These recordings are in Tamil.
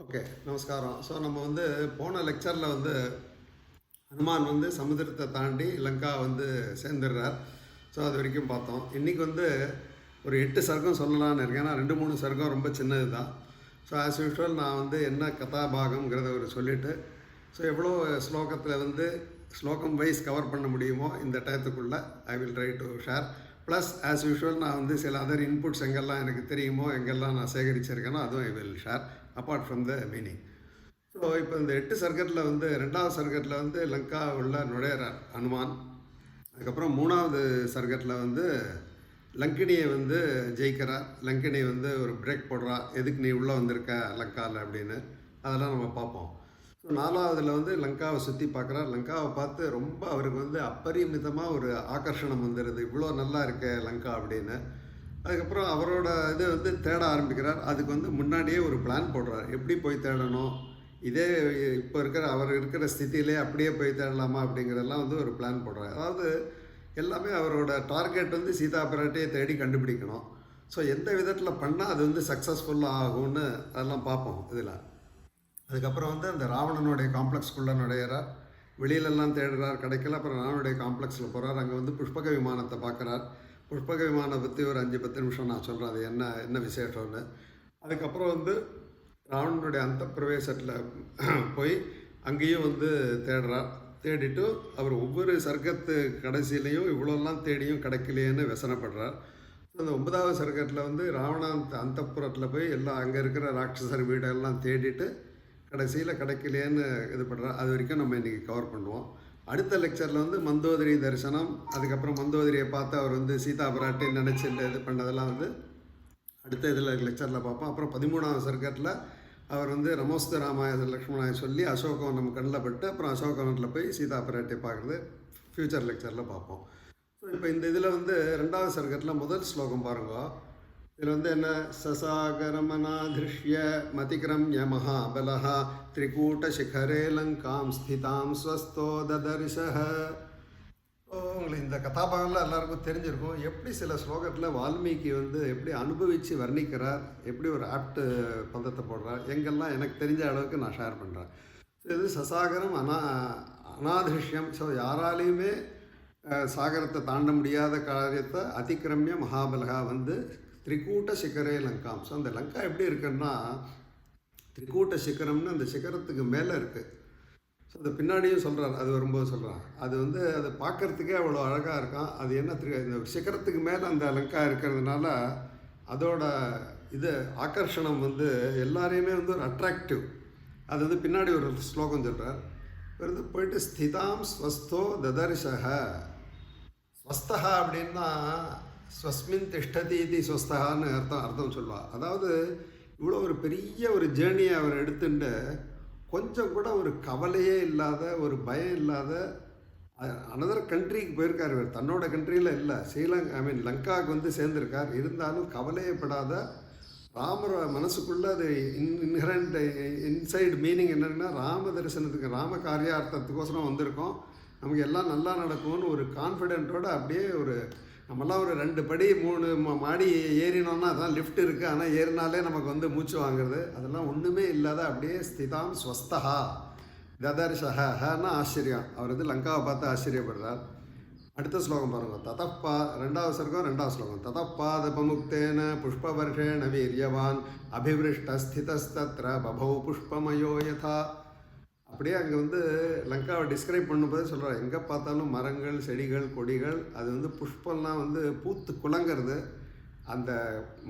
ஓகே, நமஸ்காரம். ஸோ நம்ம போன லெக்சரில் ஹனுமான் சமுத்திரத்தை தாண்டி லங்கா சேர்ந்துடுறார். ஸோ அது வரைக்கும் பார்த்தோம். இன்றைக்கி ஒரு 8 சர்க்கம் சொல்லலான்னு இருக்கேன். ஏன்னா 2-3 சர்க்கம் ரொம்ப சின்னது தான். ஸோ ஆஸ் யூஷுவல் நான் என்ன கதாபாகங்கிறத சொல்லிவிட்டு, ஸோ எவ்வளோ ஸ்லோகத்தில் ஸ்லோகம் வைஸ் கவர் பண்ண முடியுமோ இந்த டயத்துக்குள்ளே I will try to share. Plus as usual நான் சில அதர் இன்புட்ஸ் எங்கெல்லாம் எனக்கு தெரியுமோ, எங்கெல்லாம் நான் சேகரிச்சிருக்கேனோ அதுவும் I will share apart from the meaning. So இப்போ இந்த 8 சர்க்கத்தில் 2வது சர்க்கத்தில் லங்கா உள்ள நுழையிறார் ஹனுமான். அதுக்கப்புறம் 3வது சர்க்கத்தில் லங்கினியை ஜெயிக்கிறார். லங்கினி ஒரு பிரேக் போடுறா, எதுக்கு நீ உள்ளே வந்திருக்க லங்காவில் அப்படின்னு. அதெல்லாம் நம்ம பார்ப்போம். ஸோ 4வதுல லங்காவை சுற்றி பார்க்குறார். லங்காவை பார்த்து ரொம்ப அவருக்கு அப்பரிமிதமாக ஒரு ஆகர்ஷணம் வந்துடுது, இவ்வளோ நல்லா இருக்க லங்கா அப்படின்னு. அதுக்கப்புறம் அவரோட இது தேட ஆரம்பிக்கிறார். அதுக்கு முன்னாடியே ஒரு பிளான் போடுறார், எப்படி போய் தேடணும், இதே இப்போ அவர் இருக்கிற ஸ்தித்திலே அப்படியே போய் தேடலாமா அப்படிங்கிறதெல்லாம் ஒரு பிளான் போடுறார். அதாவது எல்லாமே அவரோட டார்கெட் சீதா பிராட்டியை தேடி கண்டுபிடிக்கணும். ஸோ எந்த விதத்தில் பண்ணால் அது சக்ஸஸ்ஃபுல்லாக ஆகும்னு அதெல்லாம் பார்ப்போம் இதில். அதுக்கப்புறம் அந்த ராவணனுடைய காம்ப்ளெக்ஸ்குள்ளே நுழையிறார். வெளியிலெல்லாம் தேடுறார், கிடைக்கல. அப்புறம் ராவனுடைய காம்ப்ளெக்ஸில் போகிறார். அங்கே புஷ்பக விமானத்தை பார்க்குறார். புஷ்பக விமானம் பற்றி ஒரு 5-10 நிமிஷம் நான் சொல்கிறேன், அது என்ன விசேஷம்னு. அதுக்கப்புறம் ராவணனுடைய அந்த பிரவேசத்தில் போய் அங்கேயும் தேடுறார். தேடிட்டு அவர் ஒவ்வொரு சர்க்கத்து கடைசியிலையும் இவ்வளோலாம் தேடியும் கிடைக்கலையேன்னு व्यसனப்படுறார். அந்த 9வது சர்க்கத்தில் ராவண அந்தப்புறத்தில் போய் எல்லாம் அங்கே இருக்கிற ராட்சசர் வீடெல்லாம் தேடிட்டு கடைசியில் கிடைக்கலையேன்னு இது பண்ணுறார். அது வரைக்கும் நம்ம இன்றைக்கி கவர் பண்ணுவோம். அடுத்த லெக்சரில் மந்தோதரி தரிசனம், அதுக்கப்புறம் மந்தோதரியை பார்த்து அவர் சீதா பிராட்டி நினச்சிட்டு இது பண்ணதெல்லாம் அடுத்த இதில் லெக்சரில் பார்ப்போம். அப்புறம் 13வது சர்க்கத்தில் அவர் நமோஸ்து ராமாய லக்ஷ்மணாய சொல்லி அசோகவனம் கண்ணில் பட்டு அப்புறம் அசோகவனத்தில் போய் சீதா பிராட்டியை பார்க்குறது ஃப்யூச்சர் லெக்சரில் பார்ப்போம். ஸோ இப்போ இந்த இதில் 2வது சர்க்கத்தில் முதல் ஸ்லோகம் பாருங்க. இதில் என்ன, சசாகரமனாதிருஷ்ய மதிக்ரம்ய மகாபலஹ திரிகூட்ட சிகரே லங்காம் ஸ்திதாம் ஸ்வஸ்தோ ததர்ஷஹ. உங்களுக்கு இந்த கதாபாகம்லாம் எல்லாருக்கும் தெரிஞ்சிருக்கும். எப்படி சில ஸ்லோகத்தில் வால்மீகி எப்படி அனுபவித்து வர்ணிக்கிறார், எப்படி ஒரு ஆப்டு பதத்தை போடுறார், எங்கெல்லாம் எனக்கு தெரிஞ்ச அளவுக்கு நான் ஷேர் பண்ணுறேன். இது சசாகரம் அனாதிருஷ்யம். ஸோ யாராலையுமே சாகரத்தை தாண்ட முடியாத காரியத்தை அதிக்கிரமிய மகாபலகா திரிகூட்ட சிகரே லங்காம். ஸோ அந்த லங்கா எப்படி இருக்குன்னா, திரிகூட்ட சிகரம்னு அந்த சிகரத்துக்கு மேலே இருக்குது. ஸோ அதை பின்னாடியும் சொல்கிறார், அது வரும்போது சொல்கிறார். அது அதை பார்க்குறதுக்கே அவ்வளோ அழகாக இருக்கான். அது என்ன இந்த சிகரத்துக்கு மேலே அந்த லங்கா இருக்கிறதுனால அதோட இது ஆகர்ஷணம் எல்லாரையுமே ஒரு அட்ராக்டிவ். அது பின்னாடி ஒரு ஸ்லோகம் சொல்கிறார். போயிட்டு ஸ்திதாம் ஸ்வஸ்தோ ததர்ஷஹ. ஸ்வஸ்தஹா அப்படின்னா ஸ்வஸ்மின் திஷ்டதி இது ஸ்வஸ்தகான்னு அர்த்தம் சொல்லுவாள். அதாவது இவ்வளோ ஒரு பெரிய ஒரு ஜேர்னியை அவர் எடுத்துட்டு கொஞ்சம் கூட ஒரு கவலையே இல்லாத, ஒரு பயம் இல்லாத அனதர் கண்ட்ரிக்கு போயிருக்கார். இவர் தன்னோட கண்ட்ரியில் இல்லை, லங்காவுக்கு சேர்ந்துருக்கார். இருந்தாலும் கவலையப்படாத ராமர் மனசுக்குள்ளே அது இன்ஹரண்ட் இன்சைடு மீனிங் என்னென்னா, ராம தரிசனத்துக்கு ராம காரியார்த்தத்துக்கோசரம் வந்திருக்கோம், நமக்கு எல்லாம் நல்லா நடக்கும்னு ஒரு கான்ஃபிடென்ட்டோடு அப்படியே நம்மலாம் ஒரு 2 படி 3 மாடி ஏறினோன்னா அதான் லிஃப்ட் இருக்குது, ஆனால் ஏறினாலே நமக்கு மூச்சு வாங்குறது, அதெல்லாம் ஒன்றுமே இல்லாத அப்படியே ஸ்திதாம் ஸ்வஸ்தஹா ததர்ஷஹன்னா ஆச்சரியம். அவர் லங்காவை பார்த்து ஆச்சரியப்படுறார். அடுத்த ஸ்லோகம் பாருங்கள். 2வது சர்க்கம் 2வது ஸ்லோகம். ததப்பாதபமுக்தேன புஷ்பவர்ஷேண வீரியவான் அபிவிருஷ்டஸ்திதஸ்தத்ர பபௌ புஷ்பமயோ யதா. அப்படியே அங்கே லங்காவை டிஸ்கிரைப் பண்ணும்போது சொல்கிறார், எங்கே பார்த்தாலும் மரங்கள் செடிகள் கொடிகள், அது புஷ்பம்லாம் பூத்து குலங்கிறது. அந்த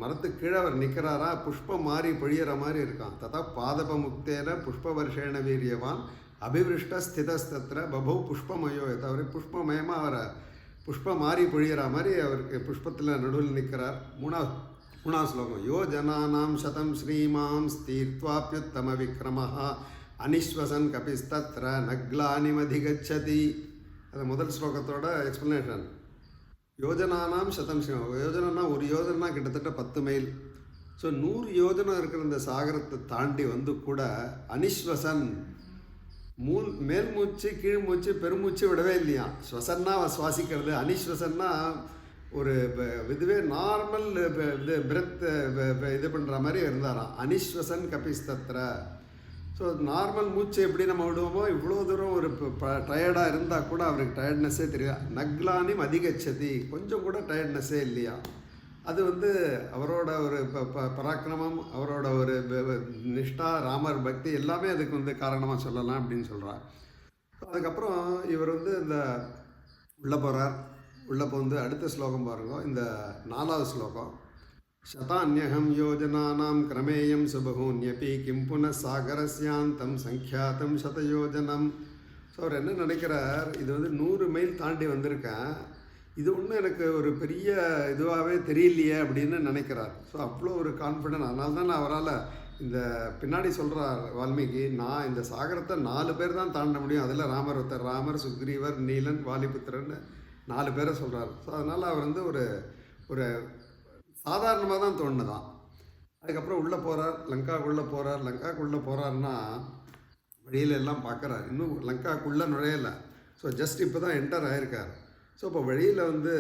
மரத்துக்கு கீழே அவர் நிற்கிறாரா, புஷ்பம் மாறி பொழியிற மாதிரி இருக்கான். ததா பாதபமுக்தேன புஷ்பவர்ஷேண வீரியவான் அபிவிருஷ்ட ஸ்திதஸ்தத்ர பபௌ புஷ்பமயோ. அவர் புஷ்பமயமாக அவரை புஷ்பம் மாறி பொழியிற மாதிரி அவருக்கு புஷ்பத்தில் நடுவில் நிற்கிறார். 3வது ஸ்லோகம். யோ ஜனானாம் சதம் ஸ்ரீமாம் ஸ்தீர்த்வாப்யுத்தம விக்ரமஹா அனிஸ்வசன் கபிஸ்தத்ர நக்லானிமதிகச்சதி. அது முதல் ஸ்லோகத்தோட எக்ஸ்ப்ளனேஷன். யோஜனானாம் சதம் ஸ்ரீமாம். யோஜனா ஒரு யோஜனா கிட்டத்தட்ட 10 மைல். ஸோ 100 யோஜனை இருக்கிற இந்த சாகரத்தை தாண்டி கூட அனிஸ்வசன் மேல் மூச்சு கீழ் மூச்சு பெருமூச்சு விடவே இல்லையா. ஸ்வசன்னா சுவாசிக்கிறது, அனிஸ்வசன்னா ஒரு இதுவே நார்மல் இது பிரெத் இது பண்ணுற மாதிரி இருந்தாராம். அனிஸ்வசன் கபிஸ்தத்ர. ஸோ நார்மல் மூச்சு எப்படி நம்ம விடுவோமோ இவ்வளோ தூரம் ஒரு டயர்டாக இருந்தால் கூட அவருக்கு டயர்ட்னஸ்ஸே தெரியாது. நக்லானிம் அதிகச்சதி, கொஞ்சம் கூட டயர்ட்னஸ்ஸே இல்லையா. அது வந்து அவரோட ஒரு பராக்கிரமம், அவரோட ஒரு நிஷ்டா, ராமர் பக்தி எல்லாமே அதுக்கு வந்து காரணமாக சொல்லலாம் அப்படின்னு சொல்கிறார். அதுக்கப்புறம் இவர் வந்து இந்த உள்ளே போகிறார். உள்ளே போந்து அடுத்த ஸ்லோகம் பாருங்க, இந்த 4வது ஸ்லோகம். சதான்யகம் யோஜனானாம் கிரமேயம் சுபகூன்யபி கிம் புன சாகரஸ்யாந்தம் சங்கியாத்தம் சதயோஜனம். ஸோ அவர் என்ன நினைக்கிறார், இது வந்து 100 மைல் தாண்டி வந்திருக்கேன், இது ஒன்றும் எனக்கு ஒரு பெரிய இதுவாகவே தெரியலையே அப்படின்னு நினைக்கிறார். ஸோ அவ்வளோ ஒரு கான்ஃபிடென்ட். அதனால தான் அவரால் இந்த பின்னாடி சொல்கிறார் வால்மீகி, நான் இந்த சாகரத்தை 4 பேர் தான் தாண்ட முடியும். அதில் ராமர் ஒருத்தர், ராமர், சுக்ரீவர், நீலன், வாலிபுத்திரன் 4 பேரை சொல்கிறார். ஸோ அதனால் அவர் வந்து ஒரு சாதாரணமாக தான் தோணுதான். அதுக்கப்புறம் உள்ளே போகிறார், லங்காக்குள்ளே போகிறார். லங்காக்குள்ளே போகிறாருன்னா வழியில் எல்லாம் பார்க்குறார். இன்னும் லங்காக்குள்ளே நுழையலை. ஸோ ஜஸ்ட் இப்போ தான் என்டர் ஆகிருக்கார். ஸோ இப்போ வழியில் வந்து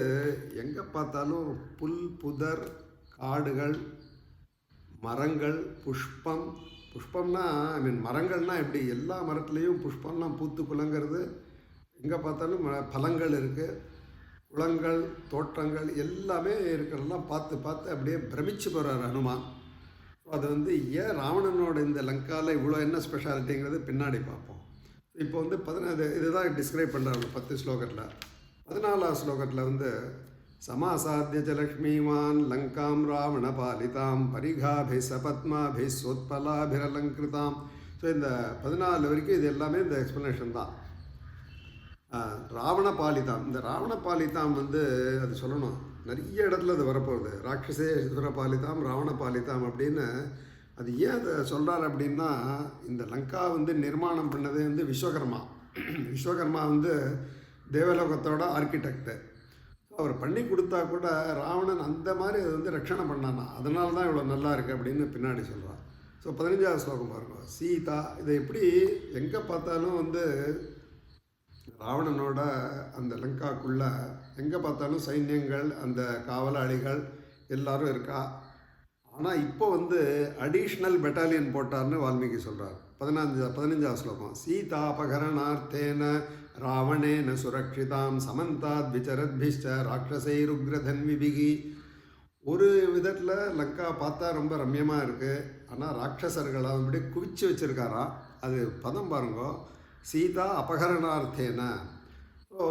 எங்கே பார்த்தாலும் புல் புதர், காடுகள், மரங்கள், புஷ்பம். புஷ்பம்னா ஐ மீன் மரங்கள்னால் எப்படி, எல்லா மரத்துலேயும் புஷ்பம்லாம் பூத்து குலங்கிறது. எங்கே பார்த்தாலும் பழங்கள் இருக்குது, குளங்கள், தோட்டங்கள் எல்லாமே இருக்கிறதெல்லாம் பார்த்து பார்த்து அப்படியே பிரமிச்சு போகிறார் ஹனுமான். அது வந்து ஏன் ராவணனோட இந்த லங்காவில் இவ்வளோ என்ன ஸ்பெஷாலிட்டிங்கிறது பின்னாடி பார்ப்போம். இப்போ வந்து 14 இதுதான் டிஸ்கிரைப் பண்ணுறாங்க 10 ஸ்லோகத்தில். 14வது ஸ்லோகத்தில் வந்து சமாசாத்திய லக்ஷ்மிமான் லங்காம் ராவண பாலிதாம் பரிகாபி சபத்மாபி சோத்பலாபிரலங்கிருதாம். ஸோ இந்த 14 வரைக்கும் இது எல்லாமே இந்த எக்ஸ்ப்ளனேஷன் தான். ராவண பாலிதாம், இந்த ராவண பாலிதாம் வந்து அது சொல்லணும், நிறைய இடத்துல அது வரப்போகுது. ராட்சசேஸ்வர பாலிதாம், ராவண பாலிதாம் அப்படின்னு. அது ஏன் அதை சொல்கிறார் அப்படின்னா, இந்த லங்கா வந்து நிர்மாணம் பண்ணது வந்து விஸ்வகர்மா. விஸ்வகர்மா வந்து தேவலோகத்தோட ஆர்கிடெக்டு. அவர் பண்ணி கொடுத்தா கூட ராவணன் அந்த மாதிரி அது வந்து ரட்சணை பண்ணானா, அதனால தான் இவ்வளோ நல்லா இருக்குது அப்படின்னு பின்னாடி சொல்கிறார். ஸோ 15வது ஸ்லோகம் பாருங்க. சீதா, இதை எப்படி எங்கே பார்த்தாலும் வந்து ராவணனோட அந்த லங்காக்குள்ளே எங்கே பார்த்தாலும் சைன்யங்கள், அந்த காவலாளிகள் எல்லாரும் இருக்கா. ஆனால் இப்போ வந்து அடிஷ்னல் பெட்டாலியன் போட்டார்னு வால்மீகி சொல்கிறார். 15வது ஸ்லோகம். சீதாபகரணார்த்தேன ராவணேன சுரக்ஷிதாம் சமந்தாத் விசரத்பிஷ்ட ராட்சசைருக்ரதன்விபிகி. ஒரு விதத்தில் லங்கா பார்த்தா ரொம்ப ரம்யமாக இருக்குது, ஆனால் ராட்சசர்களை அப்படியே குவிச்சு வச்சுருக்காராம். அது பதம் பாருங்கோ, சீதா அபகரணார்த்தேன. ஸோ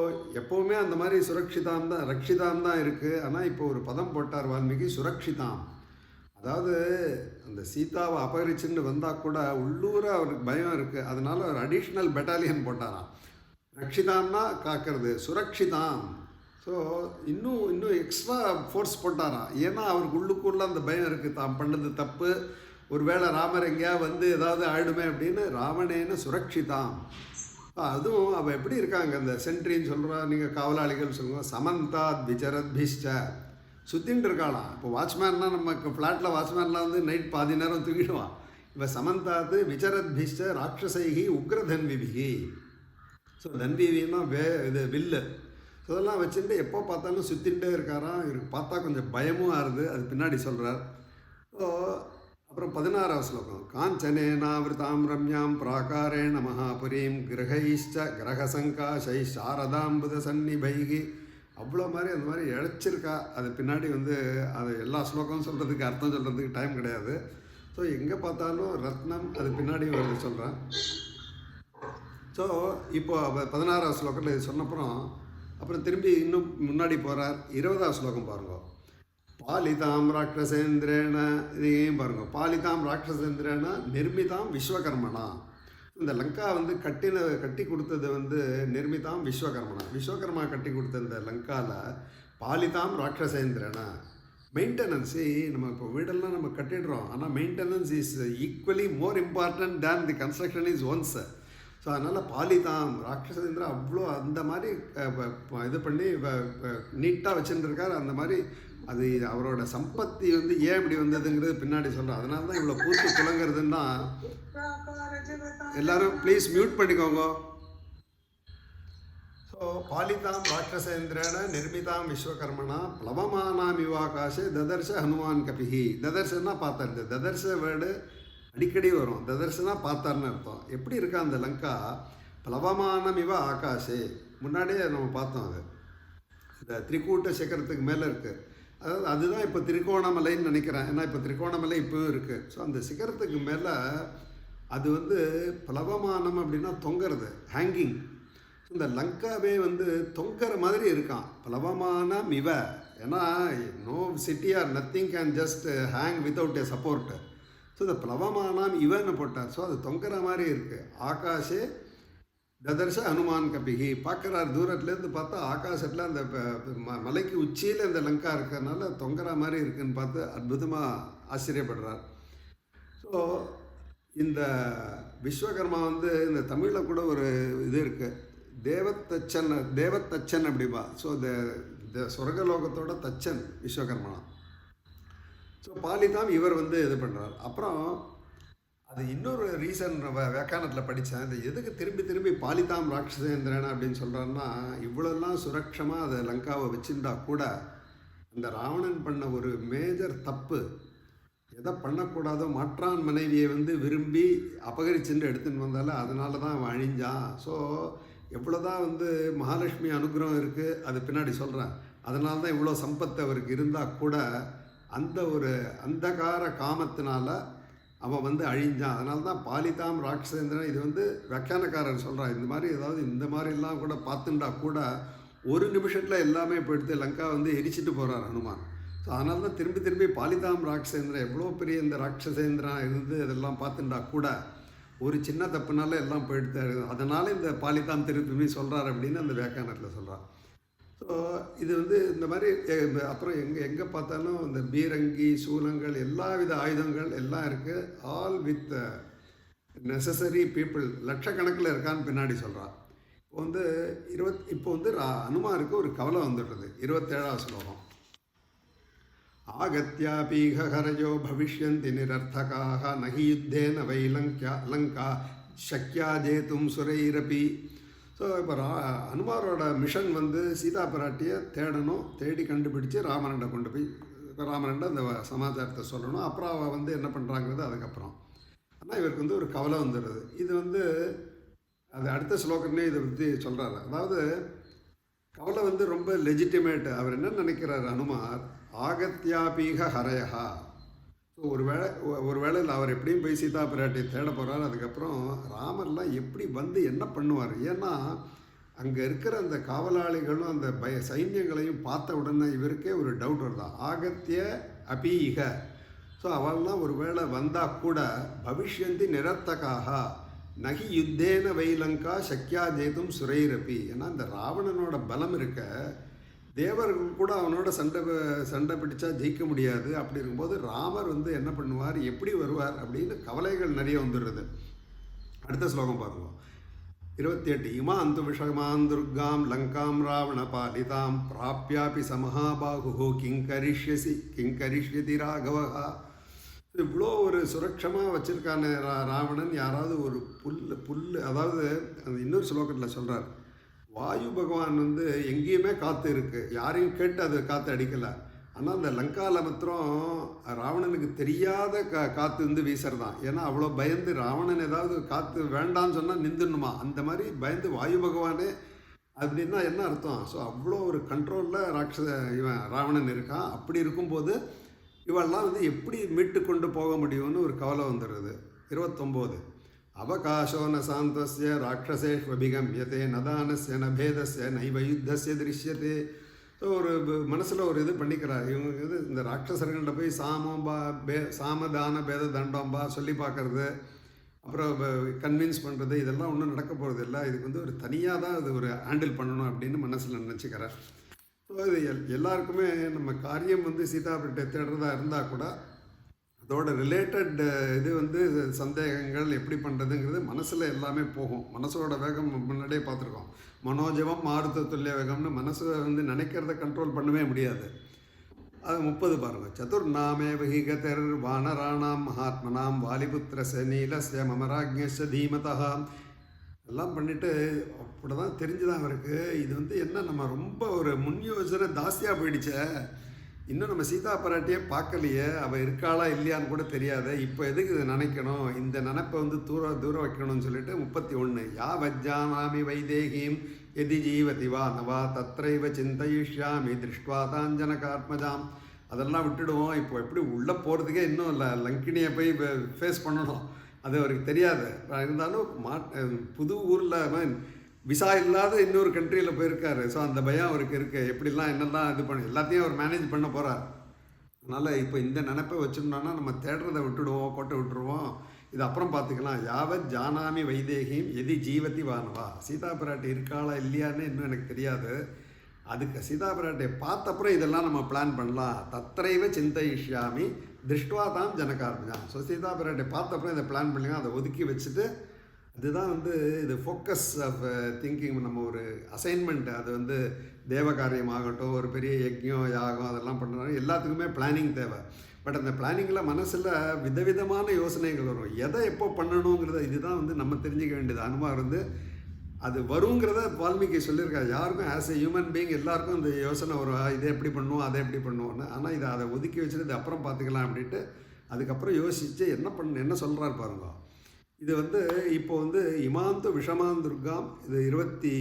எப்போவுமே அந்த மாதிரி சுரக்ஷிதாம் தான், ரக்ஷிதாம் தான் இருக்குது. ஆனால் இப்போ ஒரு பதம் போட்டார் வால்மீகி, சுரக்ஷிதாம். அதாவது அந்த சீதாவை அபகரிச்சுன்னு வந்தால் கூட உள்ளூர அவருக்கு பயம் இருக்குது, அதனால் ஒரு அடிஷ்னல் பெட்டாலியன் போட்டாராம். ரக்ஷிதாம்னா காக்கிறது, சுரக்ஷிதாம். ஸோ இன்னும் எக்ஸ்ட்ரா ஃபோர்ஸ் போட்டாராம். ஏன்னா அவருக்கு உள்ளுக்குள்ள அந்த பயம் இருக்குது, தான் பண்ணது தப்பு, ஒருவேளை ராமர் எங்கேயா வந்து ஏதாவது ஆயிடுமே அப்படின்னு. ராவணேன சுரக்ஷிதாம். அதுவும் அவள் எப்படி இருக்காங்க, அந்த சென்ட்ரின்னு சொல்கிறா, நீங்கள் காவலாளிகள் சொல்லுங்க. சமந்தாத் விசரத்பிஷ்ட, சுற்றின்ட்டு இருக்காளாம். இப்போ வாட்ச்மேன்னா நமக்கு ஃப்ளாட்டில் வாட்ச்மேன்லாம் வந்து நைட் பாதி நேரம் தூங்கிடுவான். இப்போ சமந்தாத் விசரத்பிஷ்ட ராட்சசைகி உக்ரதன்விபிகி. ஸோ தன்விவின்னா இது வில்லு. ஸோ இதெல்லாம் வச்சுட்டு எப்போ பார்த்தாலும் சுற்றின்ண்டே இருக்காராம். இவருக்கு பார்த்தா கொஞ்சம் பயமும் ஆறுது, அது பின்னாடி சொல்கிறார். ஸோ அப்புறம் 16வது ஸ்லோகம். காஞ்சனேனாவிருதாம் ரம்யாம் பிராகாரேண மகாபுரீம் கிரகைஷ்ச கிரகசங்காஷை சாரதாம்புத சன்னிபைகி. அவ்வளோ மாதிரி அந்த மாதிரி இழைச்சிருக்கா. அது பின்னாடி வந்து அது எல்லா ஸ்லோகமும் சொல்கிறதுக்கு அர்த்தம் சொல்கிறதுக்கு டைம் கிடையாது. ஸோ எங்கே பார்த்தாலும் ரத்னம், அது பின்னாடி வருது சொல்கிறேன். ஸோ இப்போ 16வது ஸ்லோகத்தில் இது சொன்னப்புறம் அப்புறம் திரும்பி இன்னும் முன்னாடி போகிறார். 20வது ஸ்லோகம் பாருங்க. பாலிதாம் ராட்சசேந்திரேன, இதையும் பாருங்க. பாலிதாம் ராட்சசேந்திரேன நிர்மிதாம் விஸ்வகர்மனா. இந்த லங்கா வந்து கட்டி கொடுத்தது வந்து நிர்மிதாம் விஸ்வகர்மனா. விஸ்வகர்மா கட்டி கொடுத்த இந்த லங்காவில் பாலிதாம் ராட்சசேந்திரேன. மெயின்டெனன்ஸு நம்ம இப்போ வீடெல்லாம் நம்ம கட்டிடுறோம், ஆனால் maintenance is equally more important than the construction is once. So அதனால் பாலிதாம் ராட்சசேந்திரா அவ்வளோ அந்த மாதிரி இது பண்ணி நீட்டாக வச்சுருக்கார். அந்த மாதிரி அது அவரோட சம்பத்தி வந்து ஏன் இப்படி வந்ததுங்கிறது பின்னாடி சொல்கிறேன். அதனால தான் இவ்வளோ பூத்து குலங்கிறதுன்னா. எல்லாரும் ப்ளீஸ் மியூட் பண்ணிக்கோங்க. ஸோ பாலிதாம் ராட்சசேந்திரேன நிர்மிதாம் விஸ்வகர்மனா பிளவமானாம் இவாகாஷே ததர்ஷ ஹனுமான் கபிஹி. ததர்ஷன்னா பார்த்தார். இந்த ததர்ஷ வேர்டு அடிக்கடி வரும். ததர்ஷனா பார்த்தார்னு அர்த்தம். எப்படி இருக்கா அந்த லங்கா? பிளவமானம் இவ ஆகாஷே. முன்னாடியே நம்ம பார்த்தோம். அது இந்த திரிகூட்ட சிகரத்துக்கு மேலே இருக்குது. அதாவது அதுதான் இப்போ திரிகோணமலைன்னு நினைக்கிறேன். ஏன்னா இப்போ திரிகோணமலை இப்போவும் இருக்குது. ஸோ அந்த சிகரத்துக்கு மேலே அது வந்து பிளவமானம் அப்படின்னா தொங்குறது, ஹேங்கிங். இந்த லங்காவே வந்து தொங்குற மாதிரி இருக்கான். பிளவமானம் இவ. ஏன்னா no city or nothing can just hang without a support. So இந்த பிளவமானம் இவன்னு போட்டார். ஸோ அது தொங்குற மாதிரி இருக்குது. ஆகாஷே ததர்ஷ ஹனுமான் கபிகி. பார்க்குறார் தூரத்துலேருந்து பார்த்தா ஆகாசத்தில் அந்த மலைக்கு உச்சியில் இந்த லங்கா இருக்கிறதுனால தொங்குற மாதிரி இருக்குதுன்னு பார்த்து அற்புதமாக ஆச்சரியப்படுறார். ஸோ இந்த விஸ்வகர்மா வந்து இந்த தமிழில் கூட ஒரு இது இருக்குது, தேவத்தச்சன் அப்படிப்பா. ஸோ இந்த சொர்க்கலோகத்தோட தச்சன் விஸ்வகர்மா. ஸோ பாலிதாம் இவர் வந்து இது பண்ணுறார். அப்புறம் அது இன்னொரு ரீசன் வியாக்கியானத்தில் படித்தேன். இது எதுக்கு திரும்பி திரும்பி பாலிதாம் ராட்சசேந்திரன் அப்படின்னு சொல்கிறாருன்னா, இவ்வளோலாம் சுரக்ஷமாக அதை லங்காவை வச்சுருந்தா கூட அந்த ராவணன் பண்ண ஒரு மேஜர் தப்பு, எதை பண்ணக்கூடாதோ மாற்றான் மனைவியை வந்து விரும்பி அபகரிச்சுட்டு எடுத்துன்னு வந்தால அதனால தான் அவன் அழிஞ்சான். ஸோ எவ்வளோதான் வந்து மகாலட்சுமி அனுகிரகம் இருக்குது அது பின்னாடி சொல்கிறேன். அதனால தான் இவ்வளோ சம்பத்து அவருக்கு இருந்தால் கூட அந்த ஒரு அந்தகார காமத்தினால அவன் வந்து அழிஞ்சான். அதனால தான் பாலிதாம் ராட்சசேந்திரன். இது வந்து வியாக்கியானக்காரர் சொல்கிறான். இந்த மாதிரி ஏதாவது இந்த மாதிரிலாம் கூட பார்த்துட்டா கூட ஒரு நிமிஷத்தில் எல்லாமே இப்போ எடுத்து லங்கா வந்து எரிச்சிட்டு போகிறார் ஹனுமான். ஸோ அதனால தான் திரும்பி திரும்பி பாலிதாம் ராட்சசேந்திரன் எவ்வளோ பெரிய இந்த ராட்சசேந்திரன் இருந்து அதெல்லாம் பார்த்துட்டா கூட ஒரு சின்ன தப்புனால எல்லாம் போயிடுத்து. அதனால் இந்த பாலிதாம் திருப்பி சொல்கிறார் அப்படின்னு அந்த வியாக்கியானத்தில் சொல்கிறார். ஸோ இது வந்து இந்த மாதிரி அப்புறம் எங்கே பார்த்தாலும் இந்த பீரங்கி சூலங்கள் எல்லா வித ஆயுதங்கள் எல்லாம் இருக்குது. ஆல் வித் நெசசரி பீப்புள் லட்சக்கணக்கில் இருக்கான்னு பின்னாடி சொல்கிறான். இப்போ வந்து அனுமாருக்கு ஒரு கவலை வந்துடுறது. 27வது ஸ்லோகம். ஆகத்யாபீக ஹரஜோ பவிஷ்யந்தி நிரர்த்தகாக நகி யுத்தேன வை லங்கா சக்யா ஜேதும் சுரைரபி. ஸோ இப்போ அனுமாரோட மிஷன் வந்து சீதா பிராட்டியை தேடணும், தேடி கண்டுபிடிச்சி ராமனண்டை கொண்டு போய் ராமனண்டை அந்த சமாச்சாரத்தை சொல்லணும். அப்புறம் அவள் வந்து என்ன பண்ணுறாங்கிறது அதுக்கப்புறம். ஆனால் இவருக்கு வந்து ஒரு கவலை வந்துடுது. இது வந்து அது அடுத்த ஸ்லோகமே இதை பற்றி சொல்கிறாரு. அதாவது கவலை வந்து ரொம்ப லெஜிட்டிமேட். அவர் என்ன நினைக்கிறார் அனுமார், ஆகத்யாபீக ஹரயஹா. ஸோ ஒரு வேளையில் அவர் எப்படியும் போய் சீதா பிராட்டியை தேட போகிறார். அதுக்கப்புறம் ராமர்லாம் எப்படி வந்து என்ன பண்ணுவார்? ஏன்னா அங்கே இருக்கிற அந்த காவலாளிகளும் அந்த சைன்யங்களையும் பார்த்த உடனே இவருக்கே ஒரு டவுட் வருதான். ஆகத்திய அபீக. ஸோ அவள்லாம் ஒரு வேளை வந்தால் கூட பவிஷ்யந்தி நிரர்த்தகாக நகி யுத்தேன வைலங்கா சக்யா ஜேதும் சுரைரபி. ஏன்னா இந்த ராவணனோட பலம் இருக்க தேவர்கள் கூட அவனோட சண்டை பிடிச்சா ஜெயிக்க முடியாது. அப்படி இருக்கும்போது ராமர் வந்து என்ன பண்ணுவார், எப்படி வருவார் அப்படின்னு கவலைகள் நிறைய வந்துடுறது. அடுத்த ஸ்லோகம் பார்க்குவோம். 28. இமாந்து விஷமான் துர்காம் லங்காம் ராவண பாலிதாம் பிராப்யாபி சமஹாபாகு கிங்கரிஷ்யதி ராகவஹா. இவ்வளோ ஒரு சுரக்ஷமாக வச்சுருக்கான ராவணன் யாராவது ஒரு புல் அதாவது அந்த இன்னொரு ஸ்லோகத்தில் சொல்கிறார், வாயு பகவான் வந்து எங்கேயுமே காற்று இருக்குது, யாரையும் கேட்டு அது காற்று அடிக்கலை. ஆனால் அந்த லங்காவில் மாத்திரம் ராவணனுக்கு தெரியாத காற்று வந்து வீசுறதான். ஏன்னா அவ்வளோ பயந்து ராவணன் ஏதாவது காற்று வேண்டான்னு சொன்னால் நிந்துணுமா, அந்த மாதிரி பயந்து வாயு பகவானே. அப்படின்னா என்ன அர்த்தம்? ஸோ அவ்வளோ ஒரு கண்ட்ரோலில் இவன் ராவணன் இருக்கான். அப்படி இருக்கும்போது இவெல்லாம் வந்து எப்படி மீட்டு கொண்டு போக முடியும்னு ஒரு கவலை வந்துடுறது. 29. அவகாசோ ந சாந்தஸ்ய ராட்சசேஷ்வபிகம்யதே நதானஸ்ய நபேதஸ்ய நைவ யுத்தஸ்ய திருஷ்யதே. ஒரு மனசில் ஒரு இது பண்ணிக்கிறார். இவங்க இது இந்த ராட்சசர்கள்ட்ட போய் சாமதான பேத தண்டம்பா சொல்லி பார்க்குறது, அப்புறம் கன்வின்ஸ் பண்ணுறது, இதெல்லாம் ஒன்றும் நடக்க போகிறது இல்லை. இதுக்கு வந்து ஒரு தனியாக தான் இது ஒரு ஹேண்டில் பண்ணணும் அப்படின்னு மனசில் நினச்சிக்கிறார். ஸோ இது எல்லாருக்குமே நம்ம காரியம் வந்து சீதா பிராட்டியை தேடுறதா இருந்தால் கூட அதோட ரிலேட்டட் இது வந்து சந்தேகங்கள் எப்படி பண்ணுறதுங்கிறது மனசில் எல்லாமே போகும். மனசோட வேகம் முன்னாடியே பார்த்துருக்கோம். மனோஜவம் மாருத துல்லிய வேகம்னு மனசை வந்து நினைக்கிறத கண்ட்ரோல் பண்ணவே முடியாது. அது 30 பாருங்கள். சதுர்நாமே வகிகதர் வானராணாம் மகாத்மனாம் வாலிபுத்திரஸ்ய நீலஸ்ய மமராஜ்ஞஸ்ய தீமதா. எல்லாம் பண்ணிவிட்டு அப்படி தான் தெரிஞ்சுதான் அவருக்கு இது வந்து என்ன நம்ம ரொம்ப ஒரு முன் யோசனை ஜாஸ்தியாக போயிடுச்சே, இன்னும் நம்ம சீதா பிராட்டியே பார்க்கலையே, அவள் இருக்காளா இல்லையான்னு கூட தெரியாது, இப்போ எதுக்கு இதை நினைக்கணும், இந்த நினைப்பை வந்து தூரம் வைக்கணும்னு சொல்லிட்டு 31 யா வஜ்ஜானாமி வைதேகீம் எதி ஜீவதி வா நவா தத்ரைவ சிந்தயிஷ்யாமி திருஷ்டுவா தாஞ்சனகாத்மஜாம். அதெல்லாம் விட்டுடுவோம். இப்போ எப்படி உள்ளே போகிறதுக்கே இன்னும் இல்லை, லங்கினியை போய் ஃபேஸ் பண்ணணும், அது அவருக்கு தெரியாது. இருந்தாலும் புது ஊரில் விசா இல்லாத இன்னொரு கண்ட்ரியில் போயிருக்காரு. ஸோ அந்த பயம் அவருக்கு இருக்குது. எப்படிலாம் என்னெல்லாம் இது பண்ணி எல்லாத்தையும் அவர் மேனேஜ் பண்ண போகிறார். அதனால் இப்போ இந்த நினைப்பை வச்சுருந்தோன்னா நம்ம தேடுறதை விட்டுடுவோம், கோட்டை விட்டுருவோம், இது அப்புறம் பார்த்துக்கலாம். யாவத் ஜானாமி வைதேகியும் எதி ஜீவதி வானவா. சீதா பிராட்டி இருக்காளா இல்லையான்னு இன்னும் எனக்கு தெரியாது. அதுக்கு சீதா பிராட்டியை பார்த்தப்புறம் இதெல்லாம் நம்ம பிளான் பண்ணலாம். தத்ரைவ சிந்தயிஷ்யாமி திருஷ்டுவா தான் ஜனகார்மிஜாம். ஸோ சீதா பிராட்டியை பார்த்தப்புறம் இதை பிளான் பண்ணிக்கலாம். அதை ஒதுக்கி வச்சுட்டு அதுதான் வந்து இது ஃபோக்கஸ் ஆஃப் திங்கிங். நம்ம ஒரு அசைன்மெண்ட், அது வந்து தேவ காரியமாகட்டும், ஒரு பெரிய யஜ்யம் யாகம் அதெல்லாம் பண்ணுறாங்க, எல்லாத்துக்குமே பிளானிங் தேவை. பட் அந்த பிளானிங்கில் மனசில் விதவிதமான யோசனைகள் வரும். எதை எப்போ பண்ணணுங்கிறத இதுதான் வந்து நம்ம தெரிஞ்சிக்க வேண்டியது. அனுபவம் இருந்து அது வருங்கிறத வால்மீகி சொல்லியிருக்காரு. யாருக்கும் ஆஸ் எ ஹியூமன் பீயிங் எல்லாருக்கும் இந்த யோசனை வரும், இதை எப்படி பண்ணுவோம் அதை எப்படி பண்ணுவோன்னு. ஆனால் இதை அதை ஒதுக்கி வச்சுட்டு இது அப்புறம் பார்த்துக்கலாம் அப்படின்ட்டு அதுக்கப்புறம் யோசித்து என்ன சொல்கிறாரு பாருங்க. இது வந்து இப்போ வந்து இமாந்து விஷமான் துர்காம் இது 20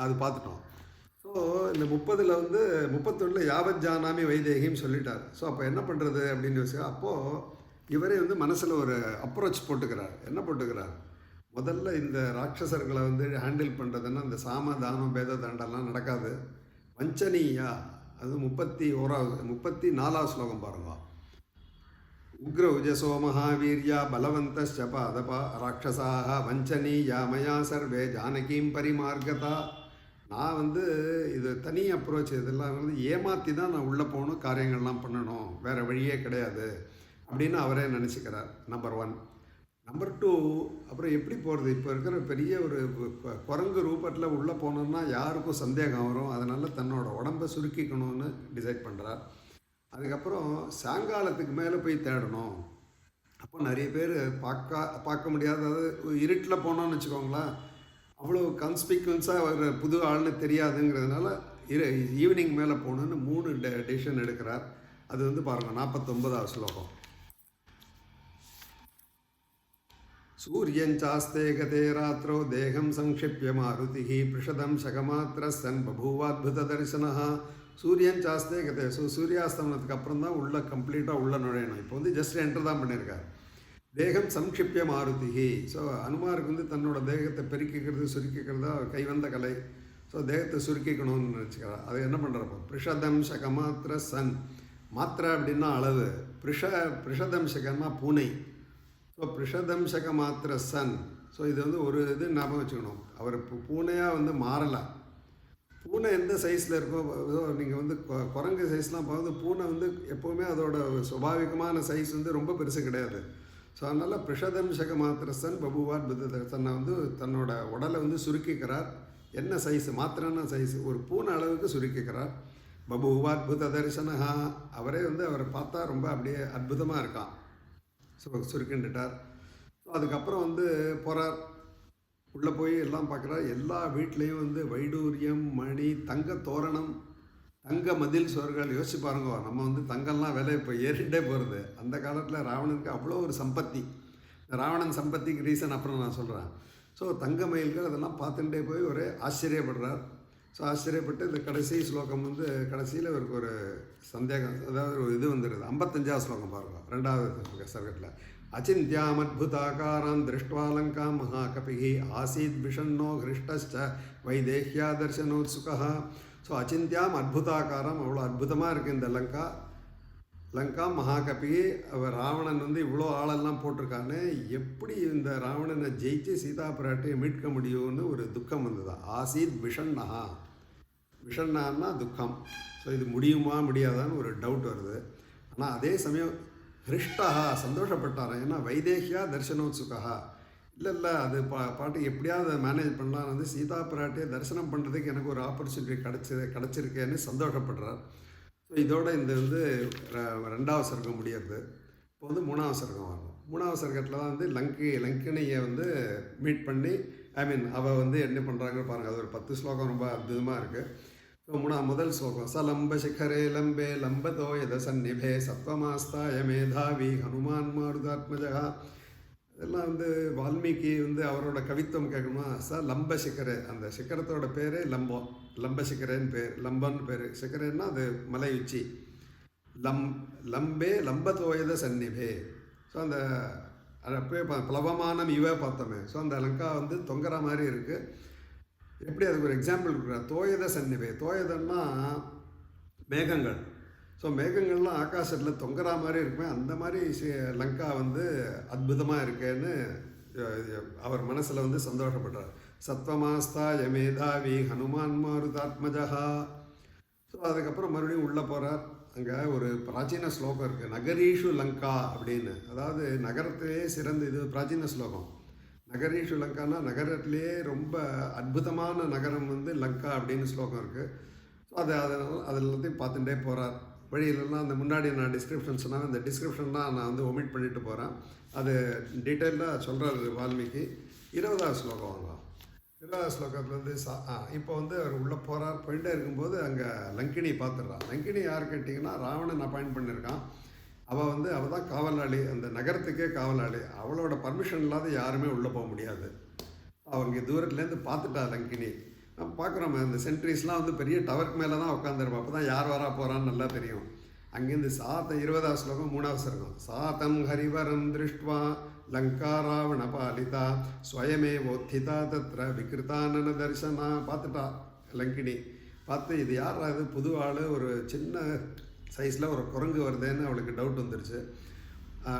அது பார்த்துட்டோம். ஸோ இந்த 30 வந்து 31 யாவத் ஜானாமி வைதேகின்னு சொல்லிட்டார். ஸோ அப்போ என்ன பண்ணுறது அப்படின்னு யோசிக்க, அப்போது இவரே வந்து மனசில் ஒரு அப்ரோச் போட்டுக்கிறார். என்ன போட்டுக்கிறார், முதல்ல இந்த ராட்சசர்களை வந்து ஹேண்டில் பண்ணுறதுன்னா இந்த சாம தானம் பேத தண்டெல்லாம் நடக்காது. வஞ்சனீயா அது 34வது ஸ்லோகம் பாருங்க. உக்ர உஜசோ மகாவீர்யா பலவந்தச்ச பாதபா ராட்சசாக வஞ்சனீயா மயா சர்வே ஜானகீம் பரிமார்கதா. நான் வந்து இது தனி அப்ரோச், இதெல்லாம் வந்து ஏமாற்றி தான் நான் உள்ளே போகணும், காரியங்கள்லாம் பண்ணணும், வேறு வழியே கிடையாது அப்படின்னு அவரே நினச்சிக்கிறார். நம்பர் 1. நம்பர் 2, அப்புறம் எப்படி போகிறது, இப்போ இருக்கிற பெரிய ஒரு குரங்கு ரூபத்தில் உள்ளே போனோம்னா யாருக்கும் சந்தேகம் வரும், அதனால் தன்னோட உடம்பை சுருக்கிக்கணும்னு டிசைட் பண்ணுறார். அதுக்கப்புறம் சாயங்காலத்துக்கு மேலே போய் தேடணும். அப்போ நிறைய பேர் பார்க்க முடியாத, அதாவது இருட்டில் போனோன்னு வச்சுக்கோங்களேன், அவ்வளோ கான்ஸ்பிக்வன்ஸாக வர புது ஆள்னு தெரியாதுங்கிறதுனால ஈவினிங் மேலே போகணுன்னு 3 டெசிஷன் எடுக்கிறார். அது வந்து பாருங்கள் 49வது ஸ்லோகம். சூரியஞ்சாஸ்தே கதே ராத்திரோ தேகம் சங்கிப்ய மாருதி பிருஷதம் சகமாத்திர சன் பபூவாத்புத தரிசனா. சூரியன் ஜாஸ்தே கதை. ஸோ சூரியாஸ்தமனத்துக்கு அப்புறம் தான் உள்ளே கம்ப்ளீட்டாக உள்ளே நுழையணும். இப்போ வந்து ஜஸ்ட் என்டர் தான் பண்ணியிருக்கார். தேகம் சம்ஷிப்ய மாருதி. ஸோ அனுமாருக்கு வந்து தன்னோட தேகத்தை பெருக்கிக்கிறது சுருக்கிக்கிறதா கைவந்த கலை. ஸோ தேகத்தை சுருக்கிக்கணும்னு நினச்சிக்கிறார். அதை என்ன பண்ணுறப்போ பிருஷதம்சக மாத்திர சன். மாத்திரை அப்படின்னா அளவு, பிருஷதம்சகன்னா பூனை. ஸோ பிருஷதம்சக மாத்திர சன். ஸோ இது வந்து ஒரு இது ஞாபகம் வச்சுக்கணும், அவர் பூனையாக வந்து மாறலை. பூனை எந்த சைஸில் இருக்கோ, நீங்கள் வந்து குரங்கு சைஸ்லாம் பார்த்து பூனை வந்து எப்போவுமே அதோட சுபாவிகமான சைஸ் வந்து ரொம்ப பெருசு கிடையாது. ஸோ அதனால் பிருஷதம்சக மாத்திரசன் பபுவார் புத்த தன்னை வந்து தன்னோட உடலை வந்து சுருக்கிக்கிறார். என்ன சைஸு, மாத்திரன்னா சைஸு ஒரு பூனை அளவுக்கு சுருக்கிக்கிறார். பபுவார் புத்த தரிசனஹா. அவரே வந்து அவரை பார்த்தா ரொம்ப அப்படியே அற்புதமாக இருக்கான். ஸோ சுருக்கின்றுட்டார். ஸோ அதுக்கப்புறம் வந்து போகிறார். உள்ளே போய் எல்லாம் பார்க்குறாரு. எல்லா வீட்லேயும் வந்து வைடூரியம், மணி, தங்க தோரணம், தங்க மதில் சுவர்கள். யோசிச்சு பாருங்க, நம்ம வந்து தங்கம்லாம் விலை இப்போ ஏறிட்டே போகிறது. அந்த காலத்தில் ராவணனுக்கு அவ்வளோ ஒரு சம்பத்தி. ராவணன் சம்பத்திக்கு ரீசன் அப்புறம் நான் சொல்கிறேன். ஸோ தங்க மயில்கள் அதெல்லாம் பார்த்துட்டே போய் ஒரே ஆச்சரியப்படுறார். ஸோ ஆச்சரியப்பட்டு இந்த கடைசி ஸ்லோகம் வந்து கடைசியில் இவருக்கு ஒரு சந்தேகம், அதாவது ஒரு இது வந்துடுது. 55வது ஸ்லோகம் பாருங்கள், 2வது சர்க்கத்தில். அச்சிந்தியாம் அத்புதாகாராம் திருஷ்டுவா லங்காம் மகாகபிஹி ஆசீத் விஷண்ணோ ஹிருஷ்டச்ச வைதேஹ்யா தர்சனோத்சுகா. ஸோ அச்சிந்தியாம் அத்புதாகாரம், அவ்வளோ அற்புதமாக இருக்குது இந்த லங்கா மகாகபி. அவர் ராவணன் வந்து இவ்வளோ ஆளெல்லாம் போட்டிருக்கானே, எப்படி இந்த ராவணனை ஜெயிச்சு சீதா பிராட்டியை மீட்க முடியும்னு ஒரு துக்கம் வந்ததா. ஆசீத் விஷண்ணா. விஷண்ணான்னா துக்கம். ஸோ இது முடியுமா முடியாதான்னு ஒரு டவுட் வருது. ஆனால் அதே சமயம் ஹிருஷ்டா சந்தோஷப்பட்டாரான். ஏன்னா வைதேஹியா தர்சனோத்சுகா. இல்லை அது பாட்டு எப்படியாவது மேனேஜ் பண்ணலாம், வந்து சீதா பிராட்டியை தரிசனம் பண்ணுறதுக்கு எனக்கு ஒரு ஆப்பர்ச்சுனிட்டி கிடச்சிருக்கேன்னு சந்தோஷப்படுறார். ஸோ இதோட இந்த வந்து 2வது சர்க்கம் முடியாது. இப்போ வந்து 3வது சர்க்கம் வரணும். 3வது சர்க்கத்தில் தான் வந்து லங்கினியை வந்து மீட் பண்ணி ஐ மீன் அவள் வந்து என்ன பண்ணுறாங்கன்னு பாருங்கள். அது ஒரு 10 ஸ்லோகம் ரொம்ப அற்புதமாக இருக்குது. ஸோ முதல் ஸ்லோகம் சலம்ப சிகரே லம்பே லம்பதோ யத சந்நிபே சத்வமாஸ்தாய மேதாவி ஹனுமான் மாருதாத்மஜா. இதெல்லாம் வந்து வால்மீகி வந்து அவரோட கவித்துவம் கேட்கணுமா, லம்ப சிக்கரை, அந்த சிக்கரத்தோட பேர் லம்பம், லம்ப சிக்கரேன்னு பேர், லம்பன்னு பேர். சிக்கரேன்னா அது மலை உச்சி. லம்பே லம்பதோயத சந்நிபே. ஸோ அந்த அப்பயே பிளவமானம் இவ பார்த்தோமே. ஸோ அந்த லங்கா வந்து தொங்குற மாதிரி இருக்குது. எப்படி அதுக்கு ஒரு எக்ஸாம்பிள் இருக்கிற தோயத சந்நிபே. தோயதன்னா மேகங்கள். ஸோ மேகங்கள்லாம் ஆகாசத்தில் தொங்குற மாதிரி இருக்குமே, அந்த மாதிரி லங்கா வந்து அற்புதமாக இருக்கேன்னு அவர் மனசில் வந்து சந்தோஷப்படுறார். சத்வமாஸ்தா யமேதாவி ஹனுமான் மாருதாத்மஜா. ஸோ அதுக்கப்புறம் மறுபடியும் உள்ளே போகிறார். அங்கே ஒரு பிராச்சீன ஸ்லோகம் இருக்குது, நகரீஷு லங்கா அப்படின்னு. அதாவது நகரத்திலே சிறந்த இது பிராச்சீன ஸ்லோகம். நகரீஷு லங்கானா நகரத்திலேயே ரொம்ப அற்புதமான நகரம் வந்து லங்கா அப்படின்னு ஸ்லோகம் இருக்குது. ஸோ அதனால் எல்லாத்தையும் பார்த்துட்டே போகிறார். வழியிலலாம் அந்த முன்னாடி நான் டிஸ்கிரிப்ஷன் சொன்னாங்க, அந்த டிஸ்கிரிப்ஷன்லாம் நான் வந்து ஒமிட் பண்ணிட்டு போகிறேன். அது டீட்டெயிலாக சொல்கிறாரு வால்மீகி. 20வது ஸ்லோகம் வாங்கலாம். 20வது ஸ்லோகத்தில் வந்து இப்போ வந்து அவர் உள்ளே போகிறார். போயிட்டே இருக்கும்போது அங்கே லங்கினி பார்த்துடுறான். லங்கினி யார் கேட்டிங்கன்னா ராவணன் அப்பாயிண்ட் பண்ணியிருக்கான். அவள் தான் காவலாளி, அந்த நகரத்துக்கே காவலாளி. அவளோட பர்மிஷன் இல்லாத யாருமே உள்ளே போக முடியாது. அவங்க தூரத்துலேருந்து பார்த்துட்டா லங்கினி. பார்க்குறோம் இந்த சென்ட்ரிஸ்லாம் வந்து பெரிய டவருக்கு மேலே தான் உட்காந்துருப்போம். அப்போ தான் யார் வரா போகிறான்னு நல்லா தெரியும். அங்கேருந்து 20வது ஸ்லோகம் 3வது சர்க்கம். சாத்தம் ஹரிவரம் திருஷ்டுவா லங்கா ராவண பாலிதா ஸ்வயமே ஓத்திதா தத்ர விக்ருதானன தரிசனா. பார்த்துட்டா லங்கினி. பார்த்து இது யார், அது புது ஆள், ஒரு சின்ன சைஸில் ஒரு குரங்கு வருதுன்னு அவளுக்கு டவுட் வந்துருச்சு.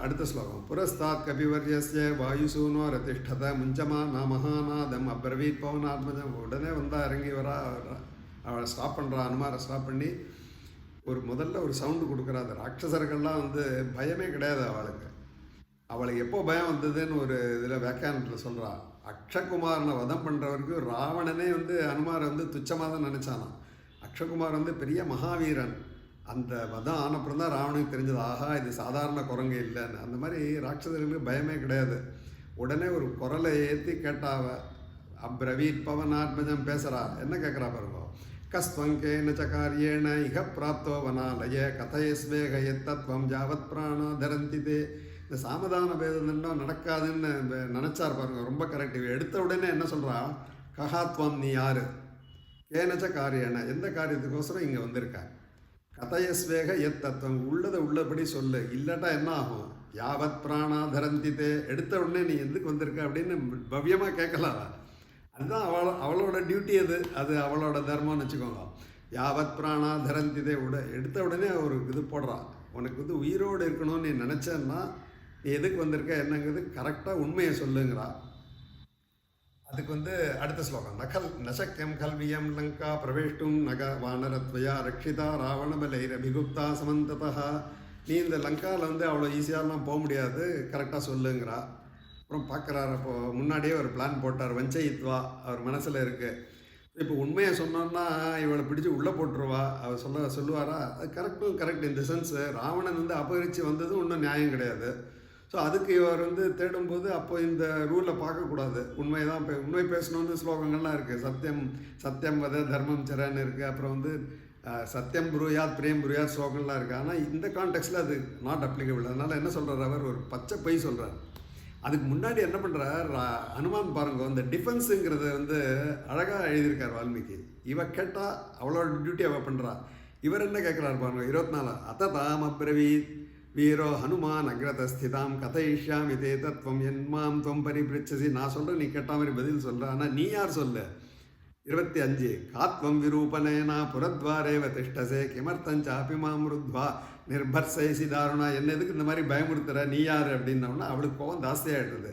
அடுத்த ஸ்லோகம். புரஸ்தாத் கபிவர்யஸ்ய வாயுசூனோ ரதிஷ்டத முஞ்சமா நாமஹாநாதம் அப்ரவீத் பவனாத்மஜம். உடனே வந்தால் இறங்கி வரா. அவளை ஸ்டாப் பண்ணுறா. அனுமாரை ஸ்டாப் பண்ணி முதல்ல ஒரு சவுண்டு கொடுக்குறா. அந்த ராட்சசர்கள்லாம் வந்து பயமே கிடையாது அவளுக்கு. அவளுக்கு எப்போ பயம் வந்ததுன்னு ஒரு இதில் வியாக்கியானத்தில் சொல்கிறா. அக்ஷகுமாரனை வதம் பண்ணுறவருக்கு ராவணனே வந்து அனுமாரை வந்து துச்சமாக தான் நினச்சானான். அக்ஷகுமார் வந்து பெரிய மகாவீரன். அந்த வதம் ஆனப்புறம் தான் ராவணுக்கு தெரிஞ்சது, ஆஹா இது சாதாரண குரங்கு இல்லைன்னு. அந்த மாதிரி ராட்சசர்களுக்கு பயமே கிடையாது. உடனே ஒரு குரலை ஏற்றி கேட்டாவ. அப்ரவீத் பவனாத்மஜம் பேசுகிறா. என்ன கேட்குறா பாருங்க. கஸ்வங்கேன சகாரியேன இக பிராப்தோ வனாலய கதையஸ்வேக எத்தத்வம் ஜாவத் பிராணா தரந்திதே. இந்த சாமதான பேதம் நடக்காதுன்னு நினச்சார் பாருங்க. ரொம்ப கரெக்ட். எடுத்த உடனே என்ன சொல்கிறா, கஹாத்வம் நீ யார், கேனச்ச காரியேன எந்த காரியத்துக்கோசரம் இங்கே வந்திருக்க, கதையஸ்வேக எத் தத்துவம் உள்ளதை உள்ளபடி சொல்லு, இல்லாட்டா என்ன ஆகும், யாவத் பிராணா தரந்திதே. எடுத்த உடனே நீ எதுக்கு வந்திருக்க அப்படின்னு பவ்யமாக கேட்கலாம். அதுதான் அவளோட டியூட்டி. அது அவளோட தர்மம்னு வச்சுக்கோங்க. யாவத் பிராணா தரந்திதே. எடுத்த உடனே ஒரு இது போடுறான். உனக்கு வந்து உயிரோடு இருக்கணும்னு நீ நினச்சேன்னா நீ எதுக்கு வந்திருக்க என்னங்கிறது கரெக்டாக உண்மையை சொல்லுங்கிறா. அதுக்கு வந்து அடுத்த ஸ்லோகம். நசக்கியம் கல்வியம் லங்கா பிரவேஷ்டும் நக வானரத்வயா ரக்ஷிதா ராவணபலைர பிகுப்தா சமந்ததா. நீ இந்த லங்காவில் வந்து அவ்வளோ ஈஸியாகலாம் போக முடியாது, கரெக்டாக சொல்லுங்கிறா. அப்புறம் பார்க்குறாரு. அப்போது முன்னாடியே ஒரு பிளான் போட்டார். வஞ்சயித்வா அவர் மனசில் இருக்குது. இப்போ உண்மையை சொன்னோன்னா இவளை பிடிச்சி உள்ளே போட்டுருவா. அவர் சொல்லுவாரா, அது கரெக்ட். இந்த சென்ஸ் ராவணன் வந்து அபகரித்து வந்ததும் இன்னும் நியாயம் கிடையாது. ஸோ அதுக்கு இவர் வந்து தேடும்போது அப்போ இந்த ரூலை பார்க்கக்கூடாது. உண்மை பேசணுன்னு ஸ்லோகங்கள்லாம் இருக்குது. சத்தியம் வத தர்மம் சரன்னு இருக்குது. அப்புறம் வந்து சத்தியம் புரியாத் பிரேம் புரியாத் ஸ்லோகங்கள்லாம் இருக்குது. ஆனால் இந்த கான்டெக்ஸ்டில் அது நாட் அப்ளிகபிள். அதனால் என்ன சொல்கிறார் அவர், ஒரு பச்சை பொய் சொல்கிறார். அதுக்கு முன்னாடி என்ன பண்ணுறார் அனுமான் பாருங்க. இந்த டிஃபென்ஸுங்கிறத வந்து அழகாக எழுதியிருக்கார் வால்மீகி. இவ கேட்டால் அவளோட டியூட்டி அவள் பண்ணுறா. இவர் என்ன கேட்குறாரு பாருங்க. 24 அத்ததாம் அப்ரவீத் வீரோ ஹனுமான் அக்ரதஸ்திதாம் கதைஷ்யாமி தே தத்வம் என்மாம் தொம் பரிபிரிச்சசி. நான் சொல்கிறேன், நீ கேட்ட மாதிரி பதில் சொல்கிற. ஆனால் நீ யார் சொல்லு. 25 காத்வம் விரூபனேனா புரத்வாரேவ திஷ்டசே கிமர்த்தஞ்சாபி மாம் ருத்வா நிர்பர்சைசி தாருணா. என்ன எதுக்கு இந்த மாதிரி பயமுறுத்துற, நீ யார் அப்படின்னோம்னா அவளுக்கு கோவம் ஜாஸ்தியாகிடுது.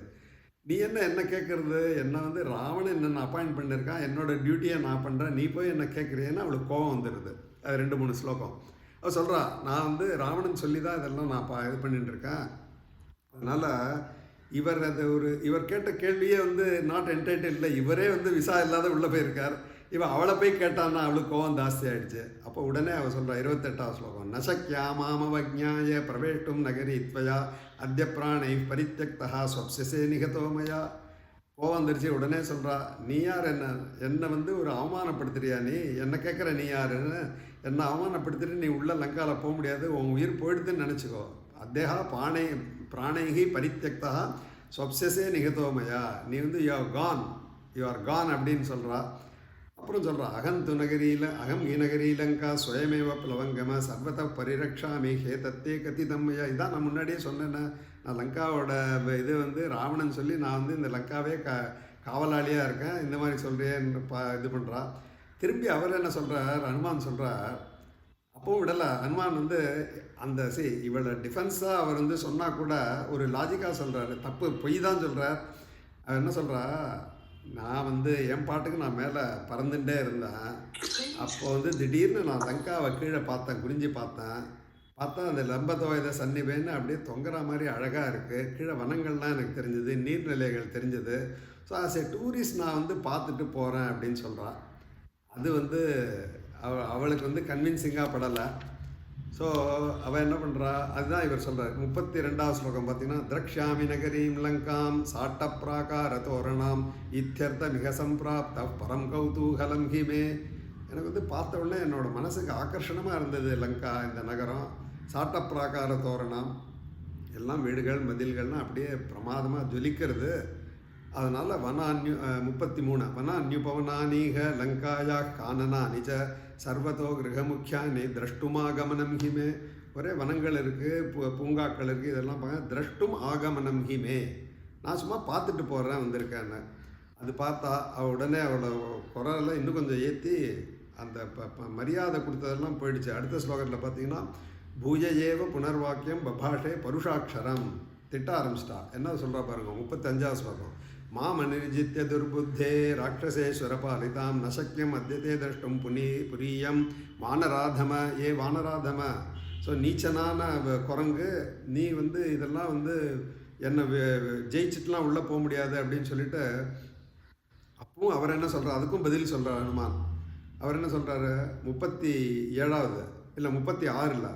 நீ என்ன கேட்குறது, என்னை வந்து ராவணன் என்னென்ன அப்பாயிண்ட் பண்ணியிருக்கான், என்னோட டியூட்டியை நான் பண்ணுறேன், நீ போய் என்ன கேட்குறேன்னு அவளுக்கு கோவம் வந்துடுது. அது 2-3 ஸ்லோகம் அவள் சொல்கிறா. நான் வந்து ராவணன் சொல்லி தான் இதெல்லாம் நான் இது பண்ணிட்டுருக்கேன். அதனால் இவர் கேட்ட கேள்வியே வந்து நாட் என்டைட்டில் இல்லை. இவரே வந்து விசா இல்லாத உள்ளே போயிருக்கார். இவன் அவளை போய் கேட்டான்னா அவளுக்கு கோவம் ஜாஸ்தி ஆகிடுச்சு. அப்போ உடனே அவள் சொல்கிறா. 28வது ஸ்லோகம். நசக்யா மாமவஜ்ஞாய பிரவேஷ்டும் நகரி இத்வயா அத்ய பிராணை பரித்யக்தா ஸ்வப்சசே நிகதோமயா. கோவம் வந்துருச்சு. உடனே சொல்கிறா, நீ யார் என்னை வந்து ஒரு அவமானப்படுத்துறியா நீ? என்னை கேட்குற நீ யாருன்னு? என்னை அவமானப்படுத்திட்டு நீ உள்ள லங்காவில் போக முடியாது, உன் உயிர் போயிடுதுன்னு நினச்சிக்கோ. அத்தேகா பிராணைகி பரித்தியக்தா சொப்சஸே நிகதோமயா, நீ வந்து யூ ஆர் கான் அப்படின்னு சொல்கிறா. அப்புறம் சொல்கிறா, அகம் ஈநகரி லங்கா ஸ்வயமேவ பிளவங்கம சர்வத பரிரக்ஷாமி ஹே தத்தே கதிதம்மையா. இதான் நான் முன்னாடியே சொன்னேன்னே, நான் லங்காவோட இது வந்து ராவணன் சொல்லி நான் வந்து இந்த லங்காவே காவலாளியாக இருக்கேன், இந்த மாதிரி சொல்கிறேன்னு இது பண்ணுறா. திரும்பி அவர் என்ன சொல்கிறார், ஹனுமான் சொல்கிறார், அப்போவும் விடலை. ஹனுமான் வந்து அந்த இவளை டிஃபென்ஸாக அவர் வந்து சொன்னால் கூட ஒரு லாஜிக்காக சொல்கிறாரு, தப்பு பொய் தான் சொல்கிறார். அவர் என்ன சொல்கிறா, நான் வந்து என் பாட்டுக்கு நான் மேலே பறந்துட்டே இருந்தேன். அப்போ வந்து திடீர்னு நான் லங்காவை கீழே பார்த்தேன், குனிஞ்சு பார்த்தா அந்த லம்பதோயத சன்னிவேன்னு அப்படியே தொங்குற மாதிரி அழகாக இருக்குது. கீழே வனங்கள்லாம் எனக்கு தெரிஞ்சது, நீர்நிலைகள் தெரிஞ்சது. ஸோ ஆஸ் எ டூரிஸ்ட் நான் வந்து பார்த்துட்டு போகிறேன் அப்படின்னு சொல்கிறான். அது வந்து அவளுக்கு வந்து கன்வின்சிங்காக படலை. ஸோ அவள் என்ன பண்ணுறா, அதுதான் இவர் சொல்கிறார். 32வது ஸ்லோகம் பார்த்தீங்கன்னா, திரக்ஷாமி நகரீம் லங்காம் சாட்ட பிராகார தோரணாம் இத்தியர்த்த மிக சம்பிராப்த பரம் கௌதூகலம் ஹிமே. எனக்கு வந்து பார்த்த உடனே என்னோடய மனசுக்கு ஆகர்ஷணமாக இருந்தது லங்கா, இந்த நகரம். சாட்ட பிராகார தோரணம் எல்லாம் வீடுகள் மதில்கள்லாம் அப்படியே பிரமாதமாக ஜொலிக்கிறது. அதனால் 33 வனான்யுபவனானீக லங்காயா கானனா நிஜ சர்வதோ கிரகமுக்கியானி திரஷ்டுமாகமனம் ஹிமே. ஒரே வனங்கள் இருக்குது, பூங்காக்கள் இருக்குது, இதெல்லாம் பார்க்க திரஷ்டும் ஆகமனம் ஹிமே. நான் சும்மா பார்த்துட்டு போகிறேன் வந்திருக்கேன்னு. அது பார்த்தா உடனே அவளோட குரலில் இன்னும் கொஞ்சம் ஏற்றி அந்த மரியாதை கொடுத்ததெல்லாம் போயிடுச்சு. அடுத்த ஸ்லோகத்தில் பார்த்தீங்கன்னா, பூஜ ஏவ புனர்வாக்கியம் பபாஷே பருஷாட்சரம் திட்ட ஆரம்பிச்சிட்டா. என்ன சொல்கிறா பாருங்க, 35வது ஸ்லோகம். மாமநிர்ஜித்ய துர்புத்தே ராட்சசேஸ்வர பாலிதாம் நசக்கியம் அத்தியதே திரஷ்டும் புரீயம் வானராதம வானராதம. ஸோ நீச்சனான குரங்கு, நீ வந்து இதெல்லாம் வந்து என்னை ஜெயிச்சுட்டுலாம் உள்ளே போக முடியாது அப்படின்னு சொல்லிட்டு, அப்பவும் அவர் என்ன சொல்கிறார், அதுக்கும் பதில் சொல்கிறார் ஹனுமான். அவர் என்ன சொல்கிறாரு, 37வது இல்லை 36ல்,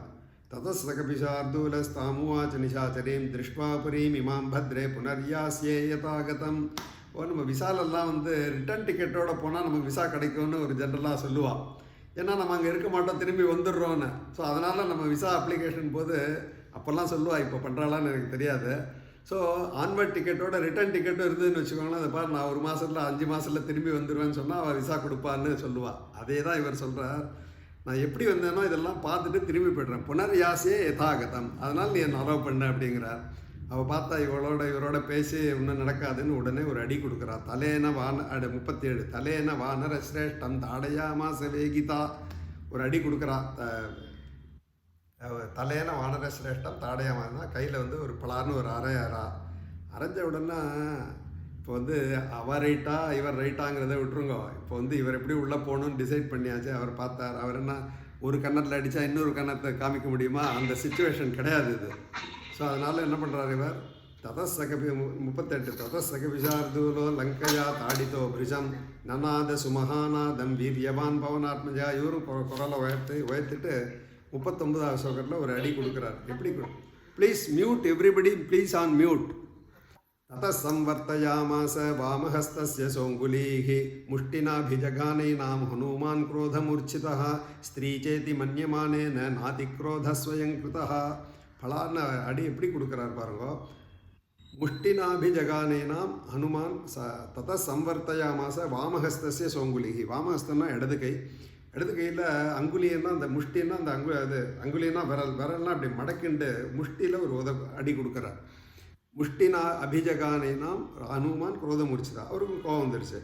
ததஸ்தகபிஷார்தூலஸ்தாமுவாச்ச நிஷாச்சரீம் திருஷ்வா புரீம் இமாம் பத்ரே புனர்யாஸ்யே யதாகதம். நம்ம விசாலெல்லாம் வந்து ரிட்டர்ன் டிக்கெட்டோடு போனால் நமக்கு விசா கிடைக்கும்னு ஒரு ஜென்ரலாக சொல்லுவாள். ஏன்னா நம்ம அங்கே இருக்க மாட்டோம், திரும்பி வந்துடுறோன்னு. ஸோ அதனால் நம்ம விசா அப்ளிகேஷன் போது அப்போல்லாம் சொல்லுவாள், இப்போ பண்ணுறாளான்னு எனக்கு தெரியாது. ஸோ ஆன்வர்ட் டிக்கெட்டோட ரிட்டர்ன் டிக்கெட்டும் இருந்ததுன்னு வச்சுக்கோங்களேன், அதை பாரு நான் 1 மாதத்தில் 5 மாதத்தில் திரும்பி வந்துடுவேன்னு சொன்னால் அவள் விசா கொடுப்பான்னு சொல்லுவாள். அதே தான் இவர் சொல்கிறார், நான் எப்படி வந்தேனோ இதெல்லாம் பார்த்துட்டு திரும்பி போய்ட்றேன், புனர்யாசே யதாகதம், அதனால் நீ என்னை அலோவ் பண்ண அப்படிங்கிறார். அவள் பார்த்தா இவரோட பேசி இன்னும் நடக்காதுன்னு உடனே ஒரு அடி கொடுக்குறா. தலையன 37 தலையன வானர சிரேஷ்டம் தாடையாமாச வேகிதா. ஒரு அடி கொடுக்குறா. தலையன வானர சிரேஷ்டம் தாடையாமானா கையில் வந்து ஒரு பலார்னு ஒரு அரைஞ்ச உடனே, இப்போ வந்து அவர் ரைட்டா இவர் ரைட்டாங்கிறத விட்டுருங்க. இப்போ வந்து இவர் எப்படி உள்ளே போகணுன்னு டிசைட் பண்ணியாச்சு. அவர் பார்த்தார். அவர் என்ன ஒரு கன்னத்தில் அடித்தா இன்னொரு கன்னத்தை காமிக்க முடியுமா? அந்த சிச்சுவேஷன் கிடையாது இது. ஸோ அதனால் என்ன பண்ணுறாரு இவர், 38 ததசகபிஷார்தூலோ லங்கையா தாடித்தோ பிரிஜம் நநாத சுமஹானாதம் வீரியவான் பவனாத்மஜா. இவரும் குரலை உயர்த்திட்டு 39வது ஸ்லோகத்தில் ஒரு அடி கொடுக்குறார். எப்படி, please mute everybody, please on mute. ततः संवर्तयामास वामहस्तस्य सोऽङ्गुलीः मुष्टिनाभिजगानैनां हनुमान् क्रोधमूर्छितः स्त्री चेति मन्यमानेन नातिक्रोधः स्वयं कृतः. फलान अடி எப்படி கொடுக்குறார் பாருங்க. முஷ்டினாபிஜகானேனாம் ஹனுமான் தத சம்வர்த்தயாமாச வாமஹஸ்தஸ்ய சோங்குலிஹி. வாமஹஸ்தன்னா இடது கையில் அங்குலின்னா அந்த முஷ்டின்னா அந்த அங்குலின்னா விரல்லாம் அப்படி மடக்கிண்டு முஷ்டியில் ஒரு அடி கொடுக்குறார். முஷ்டினா அபிஜகானேனாம் ஹனுமான் குரோதம் முடிச்சுதா. அவருக்கும் கோபம் வந்துடுச்சு.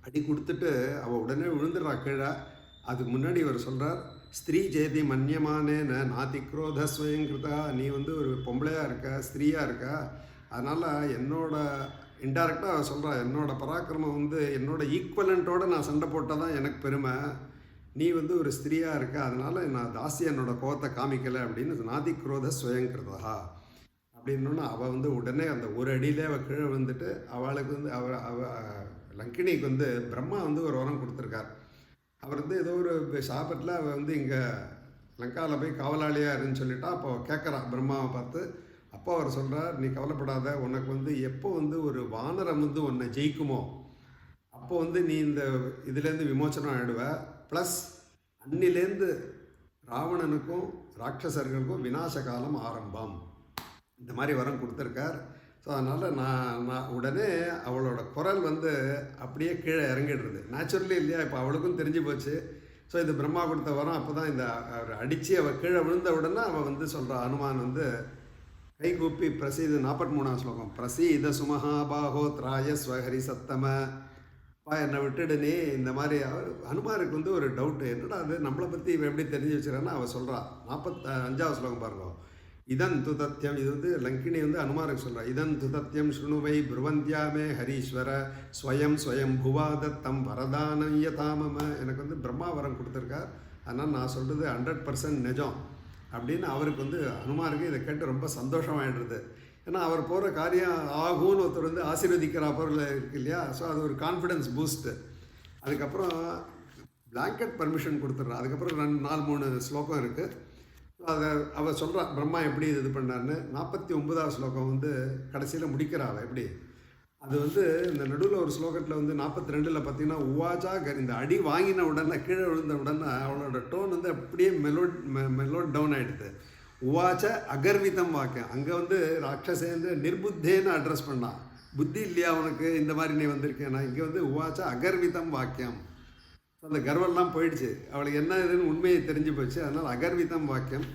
அடி கொடுத்துட்டு அவள் உடனே விழுந்துடுறா கீழே. அதுக்கு முன்னாடி இவர் சொல்கிறார், ஸ்திரீ சேதி மன்யமானேன நாதி குரோத ஸ்வயங்கிருதா. நீ வந்து ஒரு பொம்பளையாக இருக்க, ஸ்திரீயாக இருக்க, அதனால் என்னோட இன்டைரக்டாக சொல்கிறா, என்னோட பராக்கிரமம் வந்து என்னோட ஈக்குவலண்ட்டோடு நான் சண்டை போட்டால் தான் எனக்கு பெருமை. நீ வந்து ஒரு ஸ்திரீயாக இருக்க, அதனால் நான் ஜாஸ்தியாக என்னோடய கோபத்தை காமிக்கலை அப்படின்னு நாதி குரோத ஸ்வயங்கிருதா அப்படின்னோன்னா அவள் வந்து உடனே அந்த ஒரு அடியிலே அவள் கீழே விழுந்துட்டு, அவளுக்கு வந்து லங்கினிக்கு வந்து பிரம்மா வந்து ஒரு வரம் கொடுத்துருக்கார். அவர் வந்து ஏதோ ஒரு சாபத்தில் அவள் வந்து இங்கே லங்காவில் போய் காவலாளியாக இருன்னு சொல்லிட்டா. அப்போ கேட்குறான் பிரம்மாவை பார்த்து, அப்போ அவர் சொல்கிறார், நீ கவலைப்படாத, உனக்கு வந்து எப்போ வந்து ஒரு வானரம் வந்து உன்னை ஜெயிக்குமோ அப்போ வந்து நீ இந்த இதுலேருந்து விமோச்சனம் ஆகிடுவ. ப்ளஸ் அன்னிலேருந்து ராவணனுக்கும் ராட்சசர்களுக்கும் விநாச காலம் ஆரம்பம். இந்த மாதிரி வரம் கொடுத்துருக்கார். ஸோ அதனால் நான் உடனே அவளோட குரல் வந்து அப்படியே கீழே இறங்கிடுறது. நேச்சுரலி இல்லையா, இப்போ அவளுக்கும் தெரிஞ்சு போச்சு. ஸோ இது பிரம்மா கொடுத்த வரம். அப்போ தான் இந்த அவர் அடித்து அவள் கீழே விழுந்த உடனே அவள் வந்து சொல்கிறா, அனுமான் வந்து கை கூப்பி பிரசீத 43ஆம் ஸ்லோகம், பிரசீத சுமஹாபாஹோ திராய ஸ்வஹரி சத்தம, பா என்னை விட்டுடுனே. இந்த மாதிரி அவர் ஹனுமாருக்கு வந்து ஒரு டவுட்டு, என்னடா அது நம்மளை பற்றி இவன் எப்படி தெரிஞ்சு வச்சுக்கிறான்னா அவள் சொல்கிறா. 45ஆம் ஸ்லோகம் பாருங்க, இதன் துதத்தியம். இது வந்து லங்கினி வந்து அனுமாருக்கு சொல்கிறா, இதன் துதத்தியம் ஸ்ருணுவை புருவந்தியாமே ஹரீஸ்வர ஸ்வயம் ஸ்வயம் புவாதத்தம் வரதானயதாமம. எனக்கு வந்து பிரம்மா வரம் கொடுத்துருக்கார், அதனால் நான் சொல்கிறது 100% நிஜம் அப்படின்னு அவருக்கு வந்து அனுமாருக்கு இதை கேட்டு ரொம்ப சந்தோஷமாகிடுறது. ஏன்னா அவர் போகிற காரியம் ஆகும்னு ஒருத்தர் வந்து ஆசீர்வதிக்கிற பொருள் இருக்குது இல்லையா. ஸோ அது ஒரு கான்ஃபிடென்ஸ் பூஸ்ட்டு. அதுக்கப்புறம் பிளாங்கெட் பர்மிஷன் கொடுத்துட்றான். அதுக்கப்புறம் 4-3 ஸ்லோகம் இருக்குது. அதை அவள் சொல்கிறான் பிரம்மா எப்படி இது பண்ணார்னு. 49ஆம் ஸ்லோகம் வந்து கடைசியில் முடிக்கிறா அவள் எப்படி. அது வந்து இந்த நடுவில் ஒரு ஸ்லோகத்தில் வந்து 42ல் பார்த்தீங்கன்னா உவாச்சா இந்த அடி வாங்கின உடனே கீழே விழுந்த உடனே அவளோட டோன் வந்து அப்படியே மெலோட் டவுன் ஆகிடுது. உவாச்ச அகர்விதம் வாக்கியம். அங்கே வந்து ராட்சசேந்து நிர்புத்தேன்னு அட்ரஸ் பண்ணான், புத்தி இல்லையா அவனுக்கு, இந்த மாதிரி நீ வந்திருக்கேன்னா. இங்கே வந்து உவாச்ச அகர்விதம் வாக்கியம். அந்த கர்வெல்லாம் போயிடுச்சு, அவளுக்கு என்ன இதுன்னு உண்மையை தெரிஞ்சு போச்சு. அதனால் அகர்விதம் வாக்கியம்.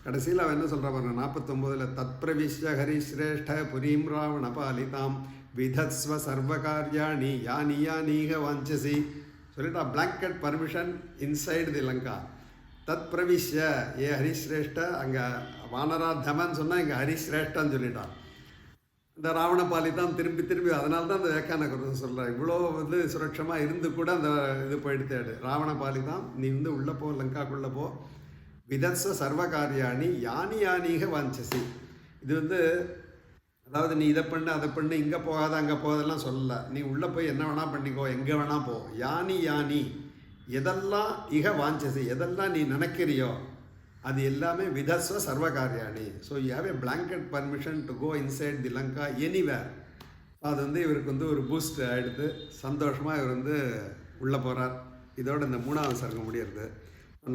கடைசியில் அவன் என்ன சொல்கிறா பாருங்க 49ல், தத்பிரவிஷ்ய ஹரிஸ்ரேஷ்ட புரீம் ராவண பாலிதாம் விதத்ஸ்வ சர்வகாரியாணி யானி யானீக வாஞ்சசி சொல்லிட்டா. பிளாங்கெட் பர்மிஷன் இன்சைடு தி லங்கா. தத் பிரவிஷ்ய ஏ ஹரிஸ்ரேஷ்ட, அங்கே வானராத்தமன் சொன்னால் இங்கே ஹரிஸ்ரேஷ்டான்னு சொல்லிட்டான். இந்த ராவணபாலி தான் திரும்பி அதனால தான் அந்த வியாக்கியான கருத்து சொல்கிறேன். இவ்வளோ வந்து சுரட்சமாக இருந்து கூட அந்த இது போயிடுத்தாடு. ராவணபாலி தான் நீ வந்து உள்ளே போ, லங்காக்குள்ளே போ, விதத்ஸ சர்வகாரியாணி யானி யானீக வாஞ்சசி. இது வந்து அதாவது நீ இதை பண்ணு அதை பண்ணு, இங்கே போகாத அங்கே போகாதெல்லாம் சொல்லலை. நீ உள்ளே போய் என்ன வேணால் பண்ணிக்கோ, எங்கே வேணால் போ. யானி யானி எதெல்லாம் இக வாஞ்சசி, எதெல்லாம் நீ நினைக்கிறியோ அது எல்லாமே விதஸ்வ சர்வகாரியாணி. So you have a blanket permission to go inside the Lanka anywhere. அது வந்து இவருக்கு வந்து ஒரு பூஸ்ட் ஆகிடுது. சந்தோஷமாக இவர் வந்து உள்ளே போகிறார். இதோட இந்த 3ஆவது சர்க்கம் முடியறது.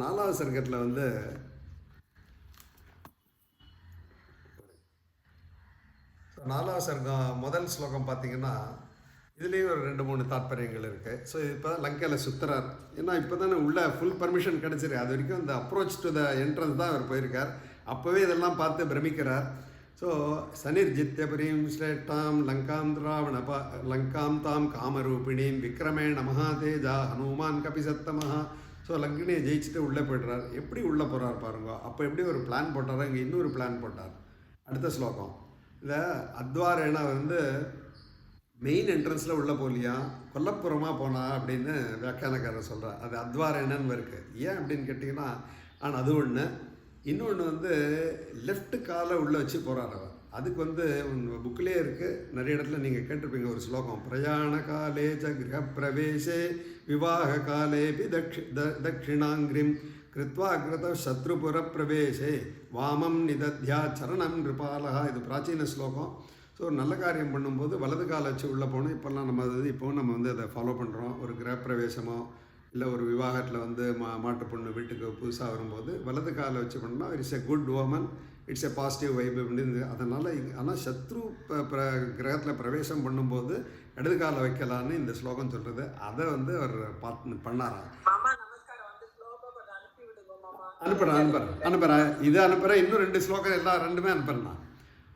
4ஆவது சர்க்கத்தில் வந்து நாலாவது சர்க்கம் முதல் ஸ்லோகம் பார்த்தீங்கன்னா இதுலேயும் ஒரு 2-3 தாற்பயங்கள் இருக்குது. ஸோ இப்போ லங்கையில் சுற்றுறார். ஏன்னா இப்போ தானே உள்ள ஃபுல் பர்மிஷன் கிடச்சிருக்கு. அது வரைக்கும் இந்த அப்ரோச் டு த என்ட்ரன்ஸ் தான் அவர் போயிருக்கார். அப்போவே இதெல்லாம் பார்த்து பிரமிக்கிறார். ஸோ சனிர்ஜித்யபுரீம் ஸ்ரேஷ்டாம் லங்காம் திராவணபா லங்காம் தாம் காமரூபிணீம் விக்ரமேண மகாதேஜா ஹனுமான் கபிசத்தமஹா. ஸோ லங்கினியை ஜெயிச்சுட்டு உள்ளே போய்ட்றார். எப்படி உள்ளே போகிறார் பாருங்க. அப்போ எப்படி ஒரு பிளான் போட்டாரோ இங்கே இன்னொரு பிளான் போட்டார். அடுத்த ஸ்லோகம் இல்லை, அத்வாரேனா வந்து மெயின் என்ட்ரன்ஸில் உள்ளே போகலையா, கொல்லப்புறமாக போனா அப்படின்னு வியாக்கியானக்காரர் சொல்கிறார். அது அத்வாரேனன்னு இருக்குது. ஏன் அப்படின்னு கேட்டிங்கன்னா, ஆனால் அது ஒன்று. இன்னொன்று வந்து லெஃப்ட் காலை உள்ளே வச்சு போகிறார் அவர். அதுக்கு வந்து புக்கிலே இருக்குது, நிறைய இடத்துல நீங்கள் கேட்டிருப்பீங்க ஒரு ஸ்லோகம், பிரயாண காலே ச கிரக பிரவேசே விவாக காலேபி தட்சிணாங்கிரிம் கிருத்வா கிருத சத்ருபுர பிரவேசே வாமம் நிதத்யா சரணம் நிருபாலகா. இது பிராச்சீன ஸ்லோகம். ஸோ நல்ல காரியம் பண்ணும்போது வலது காலை வச்சு உள்ளே போகணும். இப்போல்லாம் நம்ம இப்போவும் நம்ம வந்து அதை ஃபாலோ பண்ணுறோம். ஒரு கிரகப்பிரவேசமோ இல்லை ஒரு விவாகத்தில் வந்து மாட்டு பொண்ணு வீட்டுக்கு புதுசாக வரும்போது வலது காலை வச்சு பண்ணால் it's a good Oman, it's a positive vibe அப்படின்னு. அதனால் ஆனால் சத்ரு கிரகத்தில் பிரவேசம் பண்ணும்போது இடது காலை வைக்கலான்னு இந்த ஸ்லோகம் சொல்கிறது. அதை வந்து அவர் பண்ணாராம். அனுப்புகிறேன் இது அனுப்புகிறேன். இன்னும் 2 ஸ்லோகம் எல்லாம் 2மே அனுப்புகிறேன்.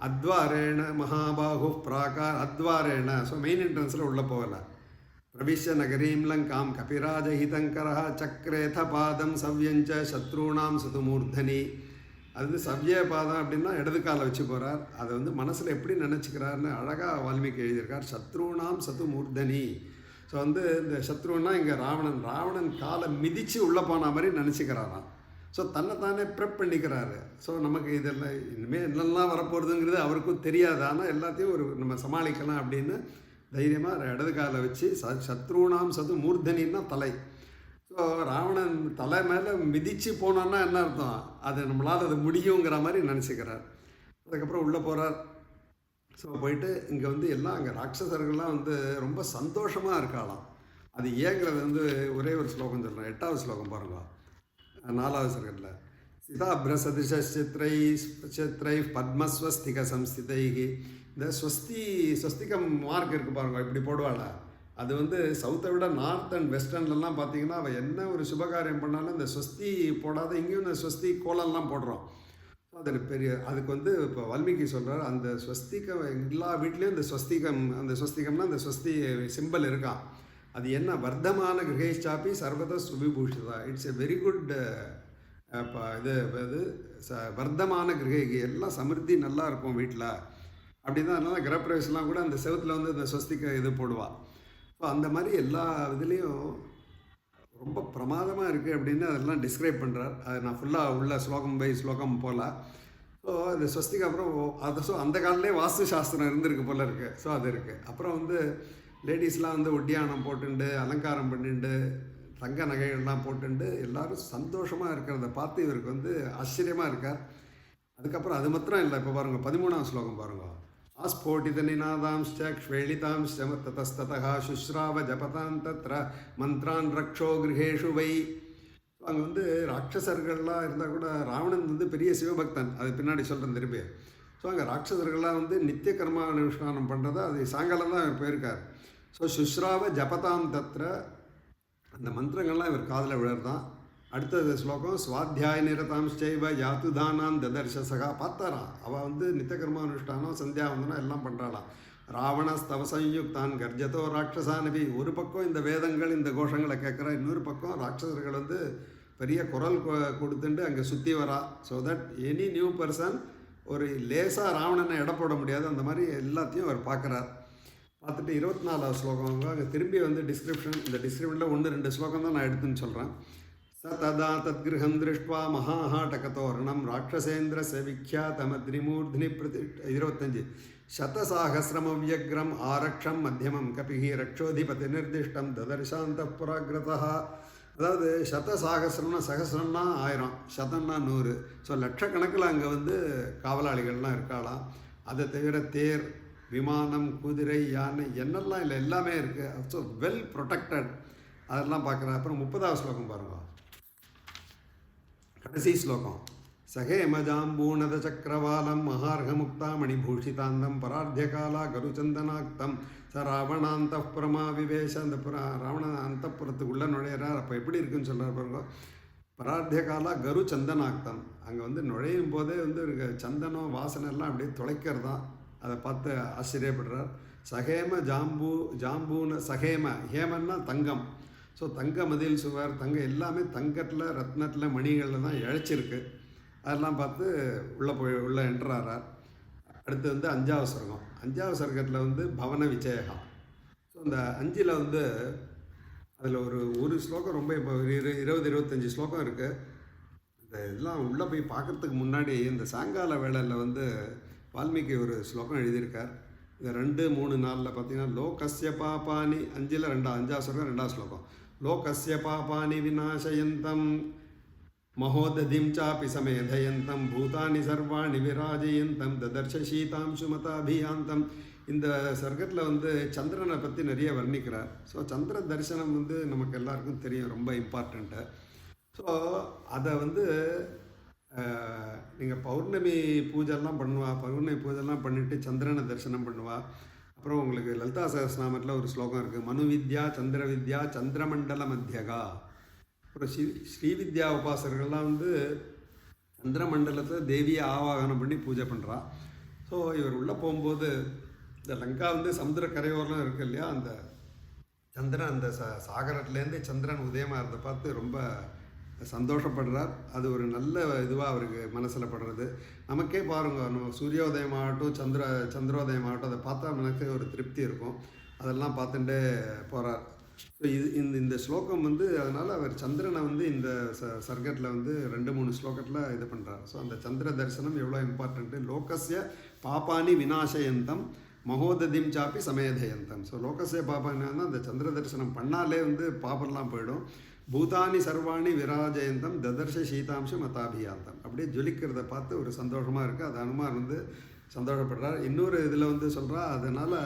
அத்வாரேண மகாபாகு பிராகார் அத்வாரேண. ஸோ மெயின் என்ட்ரன்ஸில் உள்ளே போகலை. பிரவிஷ்ய நகரீம் லங்காம் கபிராஜஹிதங்கரா சக்கரேத பாதம் சவ்யஞ்ச சத்ருணாம் சுதுமூர்தனி. அது சவ்ய பாதம் அப்படின்னா இடது காலை வச்சு போகிறார். அதை வந்து மனசில் எப்படி நினச்சிக்கிறாருன்னு அழகாக வால்மீகி எழுதியிருக்கார். சத்ருணாம் சதுமூர்தனி. ஸோ வந்து இந்த சத்ருன்னா இங்கே ராவணன் காலை மிதித்து உள்ளே போன மாதிரி நினச்சிக்கிறாராம். ஸோ தன்னைத்தானே ப்ரெப் பண்ணிக்கிறாரு. ஸோ நமக்கு இதெல்லாம் இனிமேல் என்னெல்லாம் வரப்போகிறதுங்கிறது அவருக்கும் தெரியாது. ஆனால் எல்லாத்தையும் ஒரு நம்ம சமாளிக்கலாம் அப்படின்னு தைரியமாக இடது காலை வச்சு சத்ருணாம் சது மூர்தனின்னா தலை. ஸோ ராவணன் தலை மேலே மிதித்து போனோன்னா என்ன அர்த்தம், அது நம்மளால் அது முடியுங்கிற மாதிரி நினச்சிக்கிறார். அதுக்கப்புறம் உள்ளே போகிறார். ஸோ போயிட்டு இங்கே வந்து எல்லாம் அங்கே ராட்சசர்கள்லாம் வந்து ரொம்ப சந்தோஷமாக இருக்காளாம். அது ஏங்கிறது வந்து ஒரே ஒரு ஸ்லோகம் சொல்கிறேன். 8வது ஸ்லோகம் பாருங்க, 4வது சர்க்கத்தில். சிதாபிரசதிஷித்ரை சித்ரை பத்மஸ்வஸ்திக சம்ஸ்திதைகி. இந்த ஸ்வஸ்திகம் மார்க் இருக்குது பாருங்க, இப்படி போடுவாளா. அது வந்து சவுத்தை விட நார்த் அண்ட் வெஸ்டர்ன்லாம் பார்த்தீங்கன்னா அவள் என்ன ஒரு சுபகாரியம் பண்ணாலும் இந்த ஸ்வஸ்தி போடாத, இங்கேயும் இந்த ஸ்வஸ்தி கோலம்லாம் போடுறோம். அது அதுக்கு வந்து இப்போ வால்மீகி சொல்கிறார், அந்த ஸ்வஸ்திகம் எல்லா வீட்லேயும் இந்த ஸ்வஸ்திகம், அந்த ஸ்வஸ்திகம்னா அந்த ஸ்வஸ்தி சிம்பிள் இருக்கான். அது என்ன, வர்த்தமான கிரகேஷாப்பி சர்வத சுவிபூஷிதா. இட்ஸ் எ வெரி குட் இது வர்த்தமான கிரகி, எல்லாம் சமிருத்தி நல்லா இருக்கும் வீட்டில் அப்படி தான். அதனால கிரகப்பிரவேசம்லாம் கூட அந்த செவத்தில் வந்து இந்த ஸ்வஸ்திக இது போடுவாள். ஸோ அந்த மாதிரி எல்லா இதுலேயும் ரொம்ப பிரமாதமாக இருக்குது அப்படின்னு அதெல்லாம் டிஸ்கிரைப் பண்ணுறார். அது நான் ஃபுல்லாக உள்ள ஸ்லோகம் பை ஸ்லோகம் போகல. ஸோ அது ஸ்வஸ்திக்கு அப்புறம் அது ஸோ அந்த காலத்திலே வாஸ்து சாஸ்திரம் இருந்திருக்கு போல் இருக்குது. ஸோ அது இருக்குது. அப்புறம் வந்து லேடிஸ்லாம் வந்து ஒட்டியானம் போட்டுண்டு அலங்காரம் பண்ணிட்டு தங்க நகைகள்லாம் போட்டுண்டு எல்லோரும் சந்தோஷமாக இருக்கிறத பார்த்து இவருக்கு வந்து ஆச்சரியமாக இருக்கார். அதுக்கப்புறம் அது மாத்திரம் இல்லை. இப்போ பாருங்கள் 13வது ஸ்லோகம் பாருங்கள். ஆஸ்போட்டித நிநாதாம்ச்ச க்ஷ்வேளிதாம்ச்ச ததஸ்ததா சுஸ்ராவ ஜபதாம் தத்ர மந்த்ரான் ரக்ஷோ கிரகேஷு வை. அங்கே வந்து ராட்சசர்கள்லாம் இருந்தால் கூட ராவணன் வந்து பெரிய சிவபக்தன், அது பின்னாடி சொல்கிறேன் திரும்பி. ஸோ அங்கே ராட்சசர்கள்லாம் வந்து நித்திய கர்மா அனுஷ்டானம் பண்ணுறதா, அது சாயங்காலம் தான் இவர் போயிருக்கார். ஸோ சுஸ்ராவ ஜபதாம் தத்ர, அந்த மந்திரங்கள்லாம் இவர் காதில் விழறதான். அடுத்தது ஸ்லோகம் ஸ்வாத்தியாய நிரதாம்ச்சைவ யாத்துதானான் ததர்ஷ சகா. பார்த்தாராம், அவள் வந்து நித்தியகர்மானுஷ்டானம் சந்தியாவந்தனம் எல்லாம் பண்ணுறாளாம். ராவணஸ்தவ சயுக்தான் கர்ஜதோ ராட்சசானபி. ஒரு பக்கம் இந்த வேதங்கள் இந்த கோஷங்களை கேட்குறா, இன்னொரு பக்கம் ராட்சசர்கள் வந்து பெரிய குரல் கொடுத்துட்டு அங்கே சுற்றி வரா. So that any new person ஒரு லேசாக ராவணனை எடை போட முடியாது. அந்த மாதிரி எல்லாத்தையும் அவர் பார்க்குறார். பார்த்துட்டு 24வது ஸ்லோகம் அங்கே திரும்பி வந்து டிஸ்கிரிப்ஷன், இந்த டிஸ்கிரிப்ஷனில் 1-2 ஸ்லோகம் தான் நான் எடுத்துன்னு சொல்கிறேன். ததா தத்கிருஹம் திருஷ்ட்வா மகாஹாட்டகதோரணம் ராட்சசேந்திரஸ்ய விக்யாதமத்ரிமூர்த்னி பிரதி 25 சதசாகசிரமவ்யக்ரம் ஆரக்ஷம் மத்தியமம் கபிஹி ரக்ஷோதிபதி நிர்திஷ்டம் ததர்ஷாந்தப்புராகிரதா. அதாவது சதசாகசிரம்னா சகசிரம்னா 1000, சதம்னா 100. ஸோ லட்சக்கணக்கில் அங்கே வந்து காவலாளிகள்லாம் இருக்காளாம். அதை தவிர தேர், விமானம், குதிரை, யானை என்னெல்லாம் இல்லை எல்லாமே இருக்குது. So well protected. அதெல்லாம் பார்க்குறேன். அப்புறம் 30வது ஸ்லோகம் பாருங்கள், கடைசி ஸ்லோகம். சகேமஜாம்பூனத சக்கரவாலம் மகார்கமுக்தா மணிபூஷிதாந்தம் பரார்த்தியகாலா கருச்சந்தனாக்தம் ச ராவணாந்த பிரமா விவேஷ. அந்த ராவண அந்தப்புறத்துக்குள்ளே நுழையிறார். அப்போ எப்படி இருக்குன்னு சொல்கிறார் பாருங்க. பரார்த்தியகாலா கரு சந்தனாக்தம், அங்கே வந்து நுழையும் போதே வந்து சந்தனம் வாசனை எல்லாம் அப்படியே துளைக்கிறதான். அதை பார்த்து ஆச்சரியப்படுறார். சகேம ஜாம்பூன சகேம, ஹேமன்னா தங்கம். ஸோ தங்க மதில் சுவர், தங்கம் எல்லாமே தங்கத்தில் ரத்னத்தில் மணிகளில் தான் இழைச்சிருக்கு. அதெல்லாம் பார்த்து உள்ளே என்ட்ராரார். அடுத்து வந்து 5வது சர்க்கம். 5வது சர்க்கத்தில் வந்து பவன விஜயகா. ஸோ அந்த 5ல் வந்து அதில் ஒரு ஸ்லோகம் ரொம்ப இப்போ 20-25 ஸ்லோகம் இருக்குது. இந்த இதெல்லாம் உள்ளே போய் பார்க்குறதுக்கு முன்னாடி இந்த சாயங்கால வேளையில் வந்து வால்மீகி ஒரு ஸ்லோகம் எழுதியிருக்கார். இந்த 2, 3, 4 பார்த்தீங்கன்னா லோகஸ்ய பாபானி 5ல் 5வது ஸ்லோகம் 2வது ஸ்லோகம். லோகஸ்ய பாபானி விநாசயந்தம் மகோததிம் சாப்பி சமேதயந்தம் பூதானி சர்வாணி விராஜயந்தம் ததர்ஷ சீதாம்சுமதாபியாந்தம். இந்த சர்க்கத்தில் வந்து சந்திரனை பற்றி நிறைய வர்ணிக்கிறார். ஸோ சந்திர தரிசனம் வந்து நமக்கு எல்லாருக்கும் தெரியும், ரொம்ப இம்பார்ட்டண்ட்டு. ஸோ அதை வந்து நீங்கள் பௌர்ணமி பூஜைலாம் பண்ணுவா, பௌர்ணமி பூஜைலாம் பண்ணிவிட்டு சந்திரனை தரிசனம் பண்ணுவா. அப்புறம் உங்களுக்கு லலிதா சகஸ்ரநாமத்தில் ஒரு ஸ்லோகம் இருக்குது, மனு வித்யா சந்திர வித்யா சந்திரமண்டல மத்தியகா. அப்புறம் ஸ்ரீவித்யா உபாசகர்கள்லாம் வந்து சந்திரமண்டலத்தை தேவியை ஆவாகனம் பண்ணி பூஜை பண்ணுறா. ஸோ இவர் உள்ளே போகும்போது இந்த லங்கா வந்து சமுத்திர கரையோரம் இருக்குது இல்லையா, அந்த சந்திரன் அந்த சாகரத்துலேருந்து சந்திரன் உதயமாக இருந்த பார்த்து ரொம்ப சந்தோஷப்படுறார். அது ஒரு நல்ல இதுவாக அவருக்கு மனசில் படுறது. நமக்கே பாருங்கள், நம்ம சூரியோதயமாகட்டும் சந்திரோதயமாகட்டும் அதை பார்த்தா எனக்கு ஒரு திருப்தி இருக்கும். அதெல்லாம் பார்த்துட்டே போகிறார். ஸோ இந்த ஸ்லோகம் வந்து அதனால் அவர் சந்திரனை வந்து இந்த சர்க்கத்தில் வந்து 2-3 ஸ்லோகத்தில் இது பண்ணுறார். ஸோ அந்த சந்திர தரிசனம் எவ்வளோ இம்பார்ட்டண்ட்டு. லோகஸ்ய பாப்பானி விநாசயந்தம் மகோததிம் சாப்பி சமேதயந்தம். ஸோ லோகஸ்ய பாப்பானா அந்த சந்திர தரிசனம் பண்ணாலே வந்து பாப்பெல்லாம் போயிடும். பூதானி சர்வாணி விராஜயந்தம் ததர்ஷ சீதாம்சம் மதாபியாந்தம். அப்படியே ஜொலிக்கிறத பார்த்து ஒரு சந்தோஷமாக இருக்குது. அது அனுமார் வந்து சந்தோஷப்படுறார். இன்னொரு இதில் வந்து சொல்கிறா, அதனால்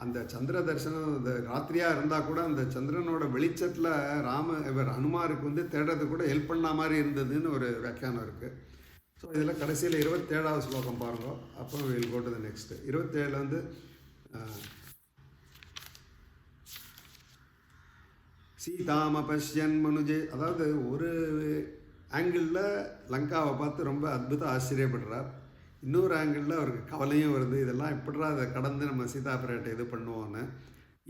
அந்த சந்திர தரிசனம் இந்த ராத்திரியாக இருந்தால் கூட அந்த சந்திரனோட வெளிச்சத்தில் இவர் அனுமாருக்கு வந்து தேடுறது கூட ஹெல்ப் பண்ண மாதிரி இருந்ததுன்னு ஒரு வியாக்கியானம் இருக்குது. ஸோ இதில் கடைசியில் 27வது ஸ்லோகம் பாருங்க. அப்போ will go to the next. 27 வந்து சீதாம பஷ்யன் மனுஜே, அதாவது ஒரு ஆங்கிளில் லங்காவை பார்த்து ரொம்ப அற்புதம் ஆச்சரியப்படுறார். இன்னொரு ஆங்கிளில் அவருக்கு கவலையும் வருது, இதெல்லாம் எப்படிரா அதை கடந்து நம்ம சீதா பிராட்டை இது பண்ணுவோன்னு.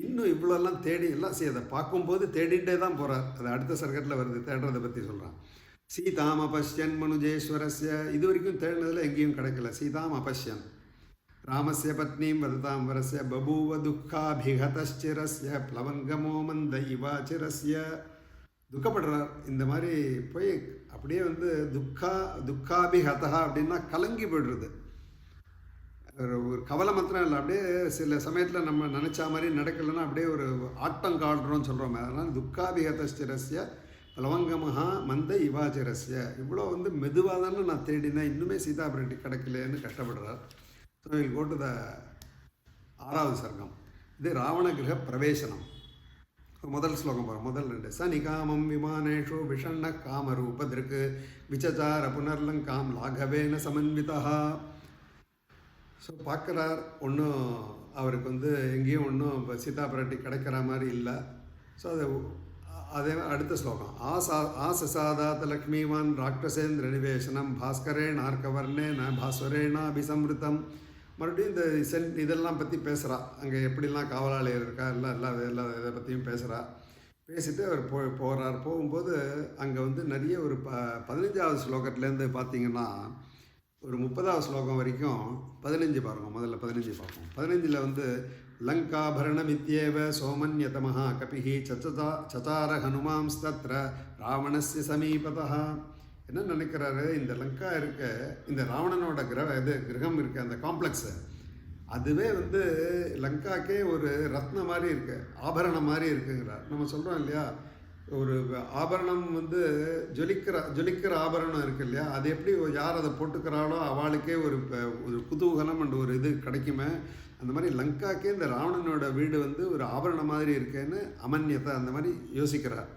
இன்னும் இவ்வளோலாம் தேடி எல்லாம் அதை பார்க்கும்போது தேடிகிட்டே தான் போகிறார். அது அடுத்த சர்க்கத்தில் வருது, தேடுறதை பற்றி சொல்கிறான். சீதாம் அபஷ்யன் மனுஜேஸ்வரஸ்ய, இது வரைக்கும் தேடினதில் எங்கேயும் கிடைக்கல. சீதாம் அபஷ்யன் ராமஸ்ய பத்னீம் வததாம் வரஸ்ய பபூவ துக்காபிகதச்சிரஸ்ய ப்ளவங்கமோ மந்த இவாச்சிரஸ்ய. துக்கப்படுறார். இந்த மாதிரி போய் அப்படியே வந்து துக்காபிகதா அப்படின்னா கலங்கி போய்டுறது. ஒரு கவலை மாத்திரம் இல்லை, அப்படியே சில சமயத்தில் நம்ம நினச்சா மாதிரி நடக்கலைன்னா அப்படியே ஒரு ஆட்டம் காடுறோன்னு சொல்கிறோமே. அதனால் துக்காபிகதச்சிரஸ்ய ப்ளவங்கமஹா மந்த இவாச்சிரஸ்ய. இவ்வளோ வந்து மெதுவாக தானே நான் தேடினேன், இன்னுமே சீதா பிராட்டி கிடைக்கலன்னு கஷ்டப்படுறார். So will go to the 6வது சர்க்கம். இது ராவண கிரக பிரவேசனம். முதல் ஸ்லோகம் பாருங்க. முதல் 2 சனிகாமம் விமானேஷு விஷண்ண காமரூபதிருக்கு விசச்சார புனர்லங்காம் லாகவேன சமன்விதா. ஸோ பார்க்குறார், ஒன்றும் அவருக்கு வந்து எங்கேயும் ஒன்றும் சீதா பிராட்டி கிடைக்கிற மாதிரி இல்லை. ஸோ அதே அடுத்த ஸ்லோகம். ஆசசாதாத லக்ஷ்மிவான் ராட்சசேந்திர நிவேசனம் பாஸ்கரேண ஆர்கவர்ணேன பாஸ்வரேண அபிசம்ருத்தம். மறுபடியும் இந்த இதெல்லாம் பற்றி பேசுகிறா. அங்கே எப்படிலாம் காவலாளியர் இருக்கா, எல்லா இதை பற்றியும் பேசுகிறா. பேசிட்டு அவர் போகிறார். போகும்போது அங்கே வந்து நிறைய ஒரு 15வது ஸ்லோகத்துலேருந்து பார்த்தீங்கன்னா ஒரு 30வது ஸ்லோகம் வரைக்கும் 15 பாருங்கள். முதல்ல 15 பார்ப்போம். 15ல் வந்து லங்காபரணமித்யேவ சோமன்யதமஹா கபிஹி சச்சார ஹனுமாம்ஸ்தத்ர ராவணஸ்ய சமீபதா. என்ன நினைக்கிறாரு, இந்த லங்கா இருக்க, இந்த ராவணனோட கிரகம் இருக்க, அந்த காம்ப்ளெக்ஸு அதுவே வந்து லங்காக்கே ஒரு ரத்ன மாதிரி இருக்கு, ஆபரணம் மாதிரி இருக்குங்கிறார். நம்ம சொல்கிறோம் இல்லையா, ஒரு ஆபரணம் வந்து ஜொலிக்கிற ஆபரணம் இருக்கு இல்லையா, அது எப்படி யார் அதை போட்டுக்கிறாளோ அவளுக்கே ஒரு குதூகலம் அண்ட் ஒரு இது கிடைக்குமே. அந்த மாதிரி லங்காக்கே இந்த ராவணனோட வீடு வந்து ஒரு ஆபரணம் மாதிரி இருக்கேன்னு அமன்யத்தை அந்த மாதிரி யோசிக்கிறார்.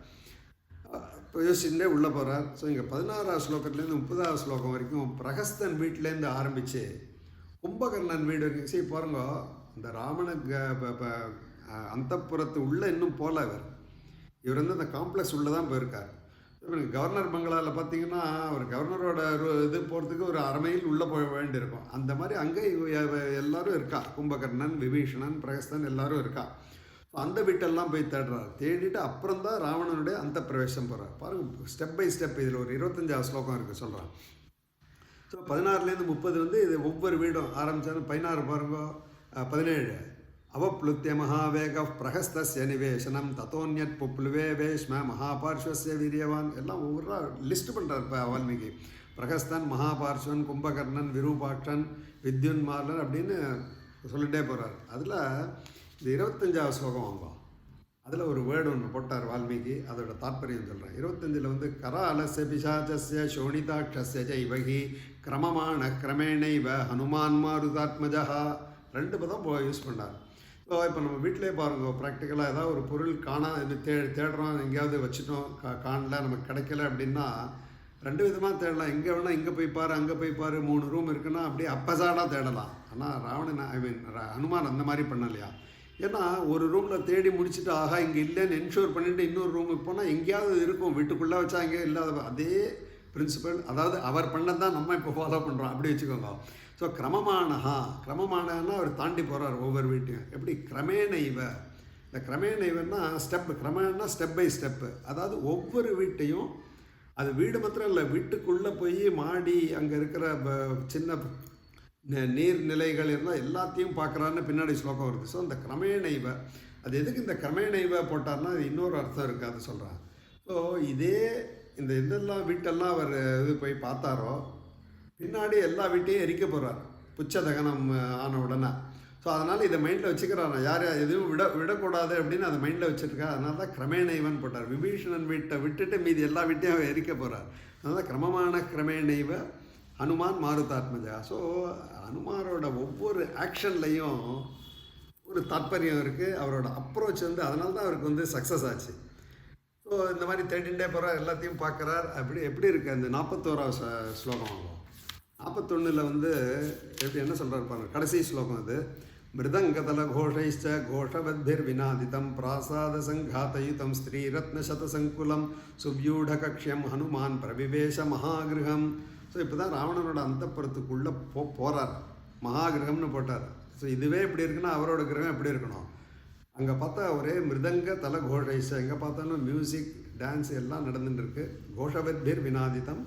இப்போ யோசிச்சுட்டே உள்ளே போகிறார். ஸோ இங்கே 16வது ஸ்லோகத்துலேருந்து 30வது ஸ்லோகம் வரைக்கும் பிரகஸ்தன் வீட்டிலேருந்து ஆரம்பித்து கும்பகர்ணன் வீடு வரைக்கும். சரி பாருங்க, இந்த ராவண அந்தப்புறத்து உள்ளே இன்னும் போகல. இவர் வந்து அந்த காம்ப்ளெக்ஸ் உள்ளே தான் போயிருக்கார். கவர்னர் பங்களாவில் பார்த்தீங்கன்னா அவர் கவர்னரோட இது போகிறதுக்கு ஒரு அரை மைல் உள்ளே போக வேண்டியிருக்கும். அந்த மாதிரி அங்கே எல்லோரும் இருக்கா. கும்பகர்ணன், விபீஷணன், பிரகஸ்தன் எல்லோரும் இருக்கா. அந்த வீட்டெல்லாம் போய் தேடுறார். தேடிட்டு அப்புறம் தான் ராவணனுடைய அந்த பிரவேசம் போகிறார். பாருங்கள், ஸ்டெப் பை ஸ்டெப். இதில் ஒரு 25வது ஸ்லோகம் இருக்குது சொல்கிறான். ஸோ 16லேருந்து 30 வந்து இது ஒவ்வொரு வீடும் ஆரம்பித்தாலும் 16 பாருங்க. 17 அவப்ளுத்திய மகாவேக பிரகஸ்தஸ்ய நிவேசனம் தத்தோன்யத் புப்ளுவே வேஷ்ம மகாபார்ஸ்வஸ்ய வீரியவான். எல்லாம் ஒவ்வொரு லிஸ்ட் பண்ணுறார். இப்போ வால்மீகி பிரகஸ்தன், மகாபார்ஸ்வன், கும்பகர்ணன், விரூபாட்சன், வித்யுன்மாலன் அப்படின்னு சொல்லிகிட்டே போகிறார். அதில் இந்த 25வது ஸ்லோகம் வாங்குவோம். அதில் ஒரு வேர்டு ஒன்று போட்டார் வால்மீகி, அதோட தாற்பயம் சொல்கிறேன். 25ல் வந்து கராலஸ்ய பிசாச்சஸ்ய சோனிதாட்சஸ்ய ஜைவகி கிரமமான கிரமேணைவ ஹனுமான் மாருதாத்மஜா. 2 பதம் யூஸ் பண்ணார். ஸோ இப்போ நம்ம வீட்டிலே பாருங்க, ப்ராக்டிக்கலாக ஏதாவது ஒரு பொருள் தேடுறோம், எங்கேயாவது வச்சுட்டோம், காணல, நமக்கு கிடைக்கல அப்படின்னா 2 விதமாக தேடலாம். எங்கே வேணால் இங்கே போய் பாரு, அங்கே போய் பாரு, 3 ரூம் இருக்குன்னா அப்படியே அப்பசாடாக தேடலாம். ஆனால் ராவணன் ஹனுமான் அந்த மாதிரி பண்ணலையா. ஏன்னா ஒரு ரூமில் தேடி முடிச்சுட்டு ஆகா இங்கே இல்லைன்னு என்ஷூர் பண்ணிவிட்டு இன்னொரு ரூமுக்கு போனால் எங்கேயாவது இருக்கும், வீட்டுக்குள்ளே வச்சா அங்கே இல்லாத அதே பிரின்சிபல். அதாவது அவர் பண்ணதான் நம்ம இப்போ ஃபாலோ பண்ணுறோம், அப்படி வச்சுக்கோங்க. ஸோ கிரமமானன்னா அவர் தாண்டி போகிறார் ஒவ்வொரு வீட்டையும். எப்படி கிரமேணைவ, இந்த கிரமேணைவன்னா கிரமேணா ஸ்டெப் பை ஸ்டெப்பு. அதாவது ஒவ்வொரு வீட்டையும், அது வீடு மாத்திரம் இல்லை, வீட்டுக்குள்ளே போய் மாடி அங்கே இருக்கிற சின்ன நீர்நிலைகள் இருந்தால் எல்லாத்தையும் பார்க்குறான்னு பின்னாடி ஸ்லோகம் வருது. ஸோ அந்த கிரமேணைவ, அது எதுக்கு இந்த கிரமேணைவ போட்டார்னா அது இன்னொரு அர்த்தம் இருக்குது, அது சொல்கிறேன். ஸோ இதெல்லாம் வீட்டெல்லாம் அவர் இது போய் பார்த்தாரோ பின்னாடி எல்லா வீட்டையும் எரிக்க போகிறார் புச்ச தகனம் ஆன உடனே. ஸோ அதனால் இதை மைண்டில் வச்சுக்கிறான், யார் எதுவும் விடக்கூடாது அப்படின்னு அதை மைண்டில் வச்சுருக்கா. அதனால தான் கிரமேணைவன் போட்டார். விபீஷணன் வீட்டை விட்டுட்டு மீதி எல்லா வீட்டையும் அவர் எரிக்க போகிறார். அதனால கிரமமான கிரமேணைவ ஹனுமான் மாருதாத்மஜா. ஸோ ஹனுமாரோட ஒவ்வொரு ஆக்ஷன்லையும் ஒரு தாற்பயம் இருக்குது. அவரோட அப்ரோச் வந்து அதனால தான் அவருக்கு வந்து சக்ஸஸ் ஆச்சு. ஸோ இந்த மாதிரி தேடிண்டே போகிறார், எல்லாத்தையும் பார்க்குறார். எப்படி இருக்குது அந்த 41வது ஸ்லோகம் ஆகும். 41ல் வந்து எப்படி என்ன சொல்கிறார் பாருங்க, கடைசி ஸ்லோகம் அது. மிருதங்கதல கோஷைச்ச கோஷவத்பிர் விநாதிதம் பிராசாத சங்காதயுதம் ஸ்ரீரத்னசதசங்குலம் சுவ்யூடகக்ஷ்யம் ஹனுமான் பிரவிவேஷ மகாகிருகம். ஸோ இப்போ தான் ராவணனோட அந்தப்புறத்துக்குள்ளே போகிறார். மகாகிரகம்னு போட்டார். ஸோ இதுவே எப்படி இருக்குன்னா அவரோட கிரகம் எப்படி இருக்கணும். அங்கே பார்த்தா ஒரே மிருதங்க தல கோஷைச்ச, எங்கே பார்த்தாலும் மியூசிக் டான்ஸ் எல்லாம் நடந்துட்டுருக்கு. கோஷவத்பிர் விநாதிதம்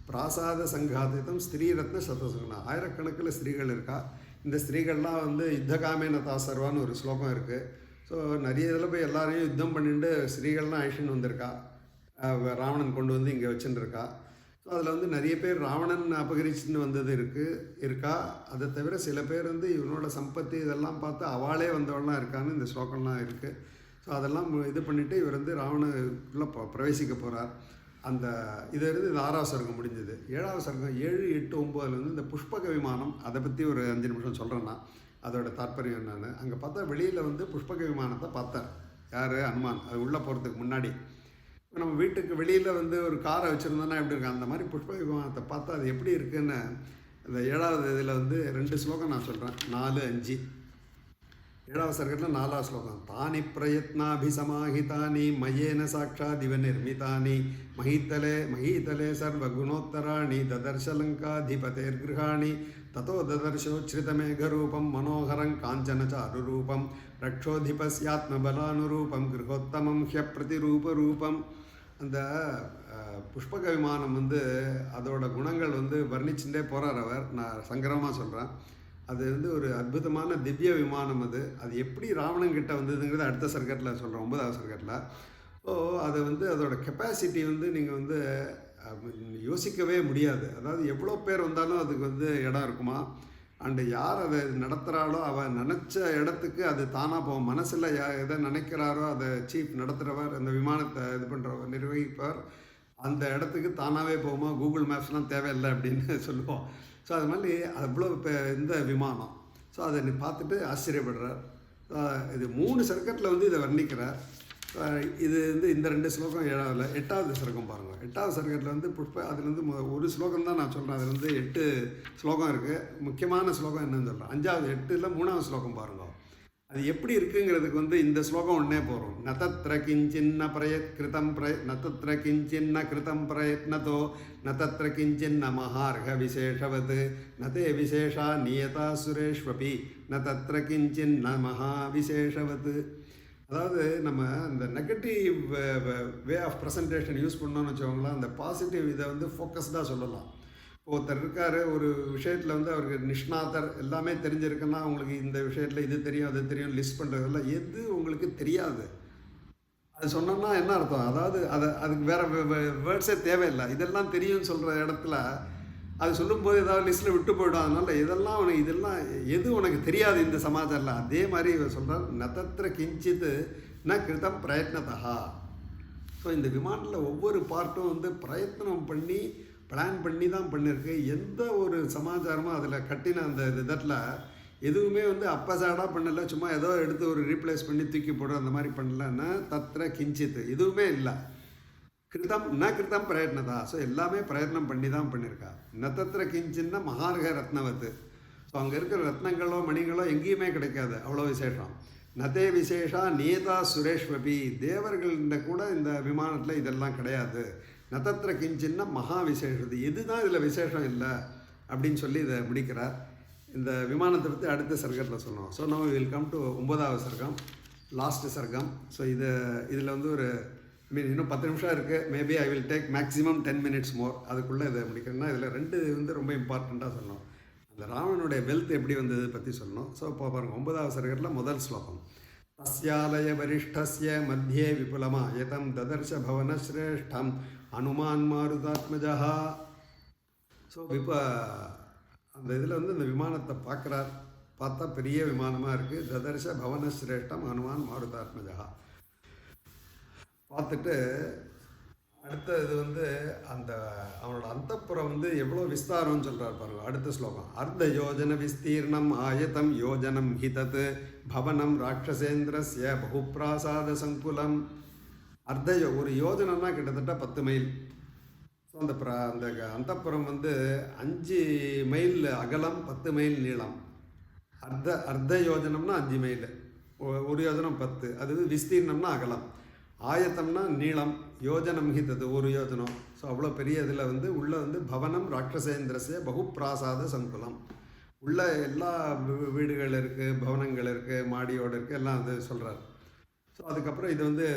பிராசாத சங்காதித்தம் ஸ்ரீரத்ன சதசங்கனா. ஆயிரக்கணக்கில் ஸ்திரீகள் இருக்கா. இந்த ஸ்திரீகள்லாம் வந்து யுத்தகாமேன தாசர்வான்னு ஒரு ஸ்லோகம் இருக்குது. ஸோ நிறைய இதில் போய் எல்லாரையும் யுத்தம் பண்ணிட்டு ஸ்திரீகள்லாம் ஐஷன் வந்திருக்கா. ராவணன் கொண்டு வந்து இங்கே வச்சுட்டுருக்கா. ஸோ அதில் வந்து நிறைய பேர் ராவணன் அபகரிச்சுன்னு வந்தது இருக்கா. அதை தவிர சில பேர் வந்து இவனோட சம்பத்தி இதெல்லாம் பார்த்து அவளே வந்தவள்லாம் இருக்கான்னு இந்த ஸ்லோகம்லாம் இருக்குது. ஸோ அதெல்லாம் இது பண்ணிவிட்டு இவர் வந்து ராவணனுக்குள்ளே பிரவேசிக்க போகிறார். அந்த இது இருந்து இந்த 6வது சர்க்கம் முடிஞ்சது. 7வது சர்க்கம் 7, 8, 9 வந்து இந்த புஷ்பக விமானம். அதை பற்றி ஒரு 5 நிமிஷம் சொல்கிறேன்னா அதோட தாற்பயம் என்னென்னு. அங்கே பார்த்தா வெளியில் வந்து புஷ்பக விமானத்தை பார்த்தார் யார், ஹனுமான். அது உள்ளே போகிறதுக்கு முன்னாடி இப்போ நம்ம வீட்டுக்கு வெளியில் வந்து ஒரு காரை வச்சுருந்தோன்னா எப்படி இருக்கும், அந்த மாதிரி புஷ்பக விமானத்தை பார்த்தா அது எப்படி இருக்குன்னு இந்த 7வது இதில் வந்து 2 ஸ்லோகம் நான் சொல்கிறேன், 4, 5. 7வது சர்க்கத்தில் 4வது ஸ்லோகம். தானி பிரயத்னாபிசமாஹிதானி மயேன சாட்சாதிவ நிர்மிதானி மஹீதலே சர்வகுணோத்தராணி ததர்ஷலங்காதிபதேர்கிருஹாணி ததோ ததர்ஷோச்ரிதமேகரூபம் மனோகரம் காஞ்சனச்சாருரூபம் ரக்ஷோதிபஸ்யாத்மபலானுரூபம் கிருஹோத்தமம் ஹ்யப்ரதிரூபரூபம். அந்த புஷ்பக விமானம் வந்து அதோட குணங்கள் வந்து வர்ணிச்சுட்டே போகிறார் அவர். நான் சங்கரமாக சொல்கிறேன். அது வந்து ஒரு அற்புதமான திவ்ய விமானம். அது எப்படி ராவணன்கிட்ட வந்ததுங்கிறது அடுத்த சர்க்கட்டில் சொல்கிறேன், 9வது சர்க்கட்டில். ஸோ அது வந்து அதோட கெப்பாசிட்டி வந்து நீங்கள் வந்து யோசிக்கவே முடியாது. அதாவது எவ்வளோ பேர் வந்தாலும் அதுக்கு வந்து இடம் இருக்குமா. அண்டு யார் அதை நடத்துகிறாளோ அவள் நினச்ச இடத்துக்கு அது தானாக போகும். மனசில் எதை நினைக்கிறாரோ அதை சீஃப் நடத்துகிறவர், அந்த விமானத்தை இது பண்ணுறவர், நிர்வகிப்பவர், அந்த இடத்துக்கு தானாகவே போகுமா. கூகுள் மேப்ஸ்லாம் தேவையில்லை அப்படின்னு சொல்லுவோம். ஸோ அது மாதிரி அவ்வளோ இப்போ இந்த விமானம். ஸோ அதை பார்த்துட்டு ஆச்சரியப்படுறார். இது 3 சர்க்கட்டில் வந்து இதை வர்ணிக்கிறார். இது வந்து இந்த 2 ஸ்லோகம் 7வது. 8வது சர்க்கம் பாருங்கள். 8வது சர்க்கட்டில் வந்து அதுலேருந்து ஒரு ஸ்லோகம் தான் நான் சொல்கிறேன். அதில் வந்து 8 ஸ்லோகம் இருக்குது. முக்கியமான ஸ்லோகம் என்னன்னு சொல்கிறேன். 5வது 8ல் 3வது ஸ்லோகம் பாருங்கள். அது எப்படி இருக்குங்கிறதுக்கு வந்து இந்த ஸ்லோகம் ஒன்றே போகிறோம். நதத்ர கிஞ்சின்ன நதத்ர கிஞ்சின்ன கிருதம் பிரயத்னதோ நதத்ர கிஞ்சின்ன மகார்ஹ விசேஷவது நதே விசேஷா நியதா சுரேஷ்வபி நதத்ர கிஞ்சின்ன மகா விசேஷவது. அதாவது நம்ம இந்த negative way of presentation use பண்ணோன்னு வச்சவங்களாம் அந்த பாசிட்டிவ் இதை வந்து ஃபோக்கஸ்டாக சொல்லலாம். ஒருத்தர் இருக்கார், ஒரு விஷயத்தில் வந்து அவருக்கு நிஷ்ணாதர், எல்லாமே தெரிஞ்சிருக்குன்னா அவங்களுக்கு இந்த விஷயத்தில் இது தெரியும் அது தெரியும் லிஸ்ட் பண்ணுறதெல்லாம் எது உங்களுக்கு தெரியாது அது சொன்னோம்னா என்ன அர்த்தம். அதாவது அதுக்கு வேறு வேர்ட்ஸே தேவையில்லை. இதெல்லாம் தெரியும்னு சொல்கிற இடத்துல அது சொல்லும்போது ஏதாவது லிஸ்ட்டில் விட்டு போய்டும். அதனால் இதெல்லாம் எது உனக்கு தெரியாது இந்த சமாச்சாரில். அதே மாதிரி சொல்கிறார், நதத்ர கிஞ்சித்து ந கிருதம் பிரயத்னதா. ஸோ இந்த விமானத்தில் ஒவ்வொரு பார்ட்டும் வந்து பிரயத்னம் பண்ணி பிளான் பண்ணி தான் பண்ணியிருக்கு. எந்த ஒரு சமாச்சாரமும் அதில் கட்டின அந்த இதில் எதுவுமே வந்து அப்பசாடாக பண்ணலை. சும்மா ஏதோ எடுத்து ஒரு ரீப்ளேஸ் பண்ணி தூக்கி போடுற அந்த மாதிரி பண்ணலன்னா தத்திர கிஞ்சித்து எதுவுமே இல்லை. கிருதம் பிரயத்னதா. ஸோ எல்லாமே பிரயத்னம் பண்ணி தான் பண்ணியிருக்கா. நதத்திர கிஞ்சின்னா மகார்க ரத்னவத்து. ஸோ அங்கே இருக்கிற ரத்னங்களோ மணிகளோ எங்கேயுமே கிடைக்காது, அவ்வளோ விசேஷம். நதே விசேஷா நீதா சுரேஷ்வபி. தேவர்கள்ட கூட இந்த விமானத்தில் இதெல்லாம் கிடையாது. நதத்திர கிஞ்சின்னா மகா விசேஷது. எதுதான் இதில் விசேஷம் இல்லை அப்படின்னு சொல்லி இதை முடிக்கிறார். இந்த விமானத்தை பற்றி அடுத்த சர்க்கத்தில் சொல்லுவோம். So now will come to 9வது சர்க்கம், லாஸ்ட்டு சர்க்கம். ஸோ இதில் வந்து ஒரு இன்னும் 10 நிமிஷம் இருக்குது. Maybe I will take maximum 10 minutes மோர். அதுக்குள்ளே இதை முடிக்கிறேன்னா இதில் 2 வந்து ரொம்ப இம்பார்ட்டண்ட்டாக சொல்லணும். அந்த ராவனுடைய வெல்த் எப்படி வந்தது பற்றி சொல்லணும். ஸோ இப்போ பாருங்கள், 9வது சர்க்கத்தில் முதல் ஸ்லோகம். தஸ்யாலய வரிஷ்டஸ்ய மத்தியே விபுலமாயதம் ததர்ஷ பவனஸ்ரேஷ்டம் ஹனுமான் மாருதாத்மஜா. ஸோ இப்போ அந்த இதில் வந்து இந்த விமானத்தை பார்க்குறார். பார்த்தா பெரிய விமானமாக இருக்குது. ததர்ஷ பவன சிரேஷ்டம் ஹனுமான் மாருதாத்மஜா. பார்த்துட்டு அடுத்த இது வந்து அந்த அவனோட அந்தப்புறம் வந்து எவ்வளோ விஸ்தாரம்னு சொல்கிறார் பாருங்க. அடுத்த ஸ்லோகம். அர்த்த யோஜன விஸ்தீர்ணம் ஆயத்தம் யோஜனம் ஹிதத் பவனம் ராட்சசேந்திரஸ்ய பகுப்பிராசாத சங்குலம். ஒரு யோஜனம்னா கிட்டத்தட்ட 10 மைல். ஸோ அந்த அந்தப்புறம் வந்து 5 மைல் அகலம், 10 மைல் நீளம். அர்த்த யோஜனம்னா 5 மைல், ஒரு யோஜனம் 10. அது விஸ்தீர்ணம்னா அகலம், ஆயத்தம்னா நீளம், யோஜனம் ஹிதது ஒரு யோஜனம். ஸோ அவ்வளோ பெரிய இதில் வந்து உள்ள வந்து பவனம் ராட்சசேந்திரஸ்ய பகுப்பிராசாத சங்குலம். உள்ள எல்லா வீடுகள் இருக்குது, பவனங்கள் இருக்குது, மாடியோடு இருக்குது, எல்லாம் வந்து சொல்கிறார். ஸோ அதுக்கப்புறம் இது வந்து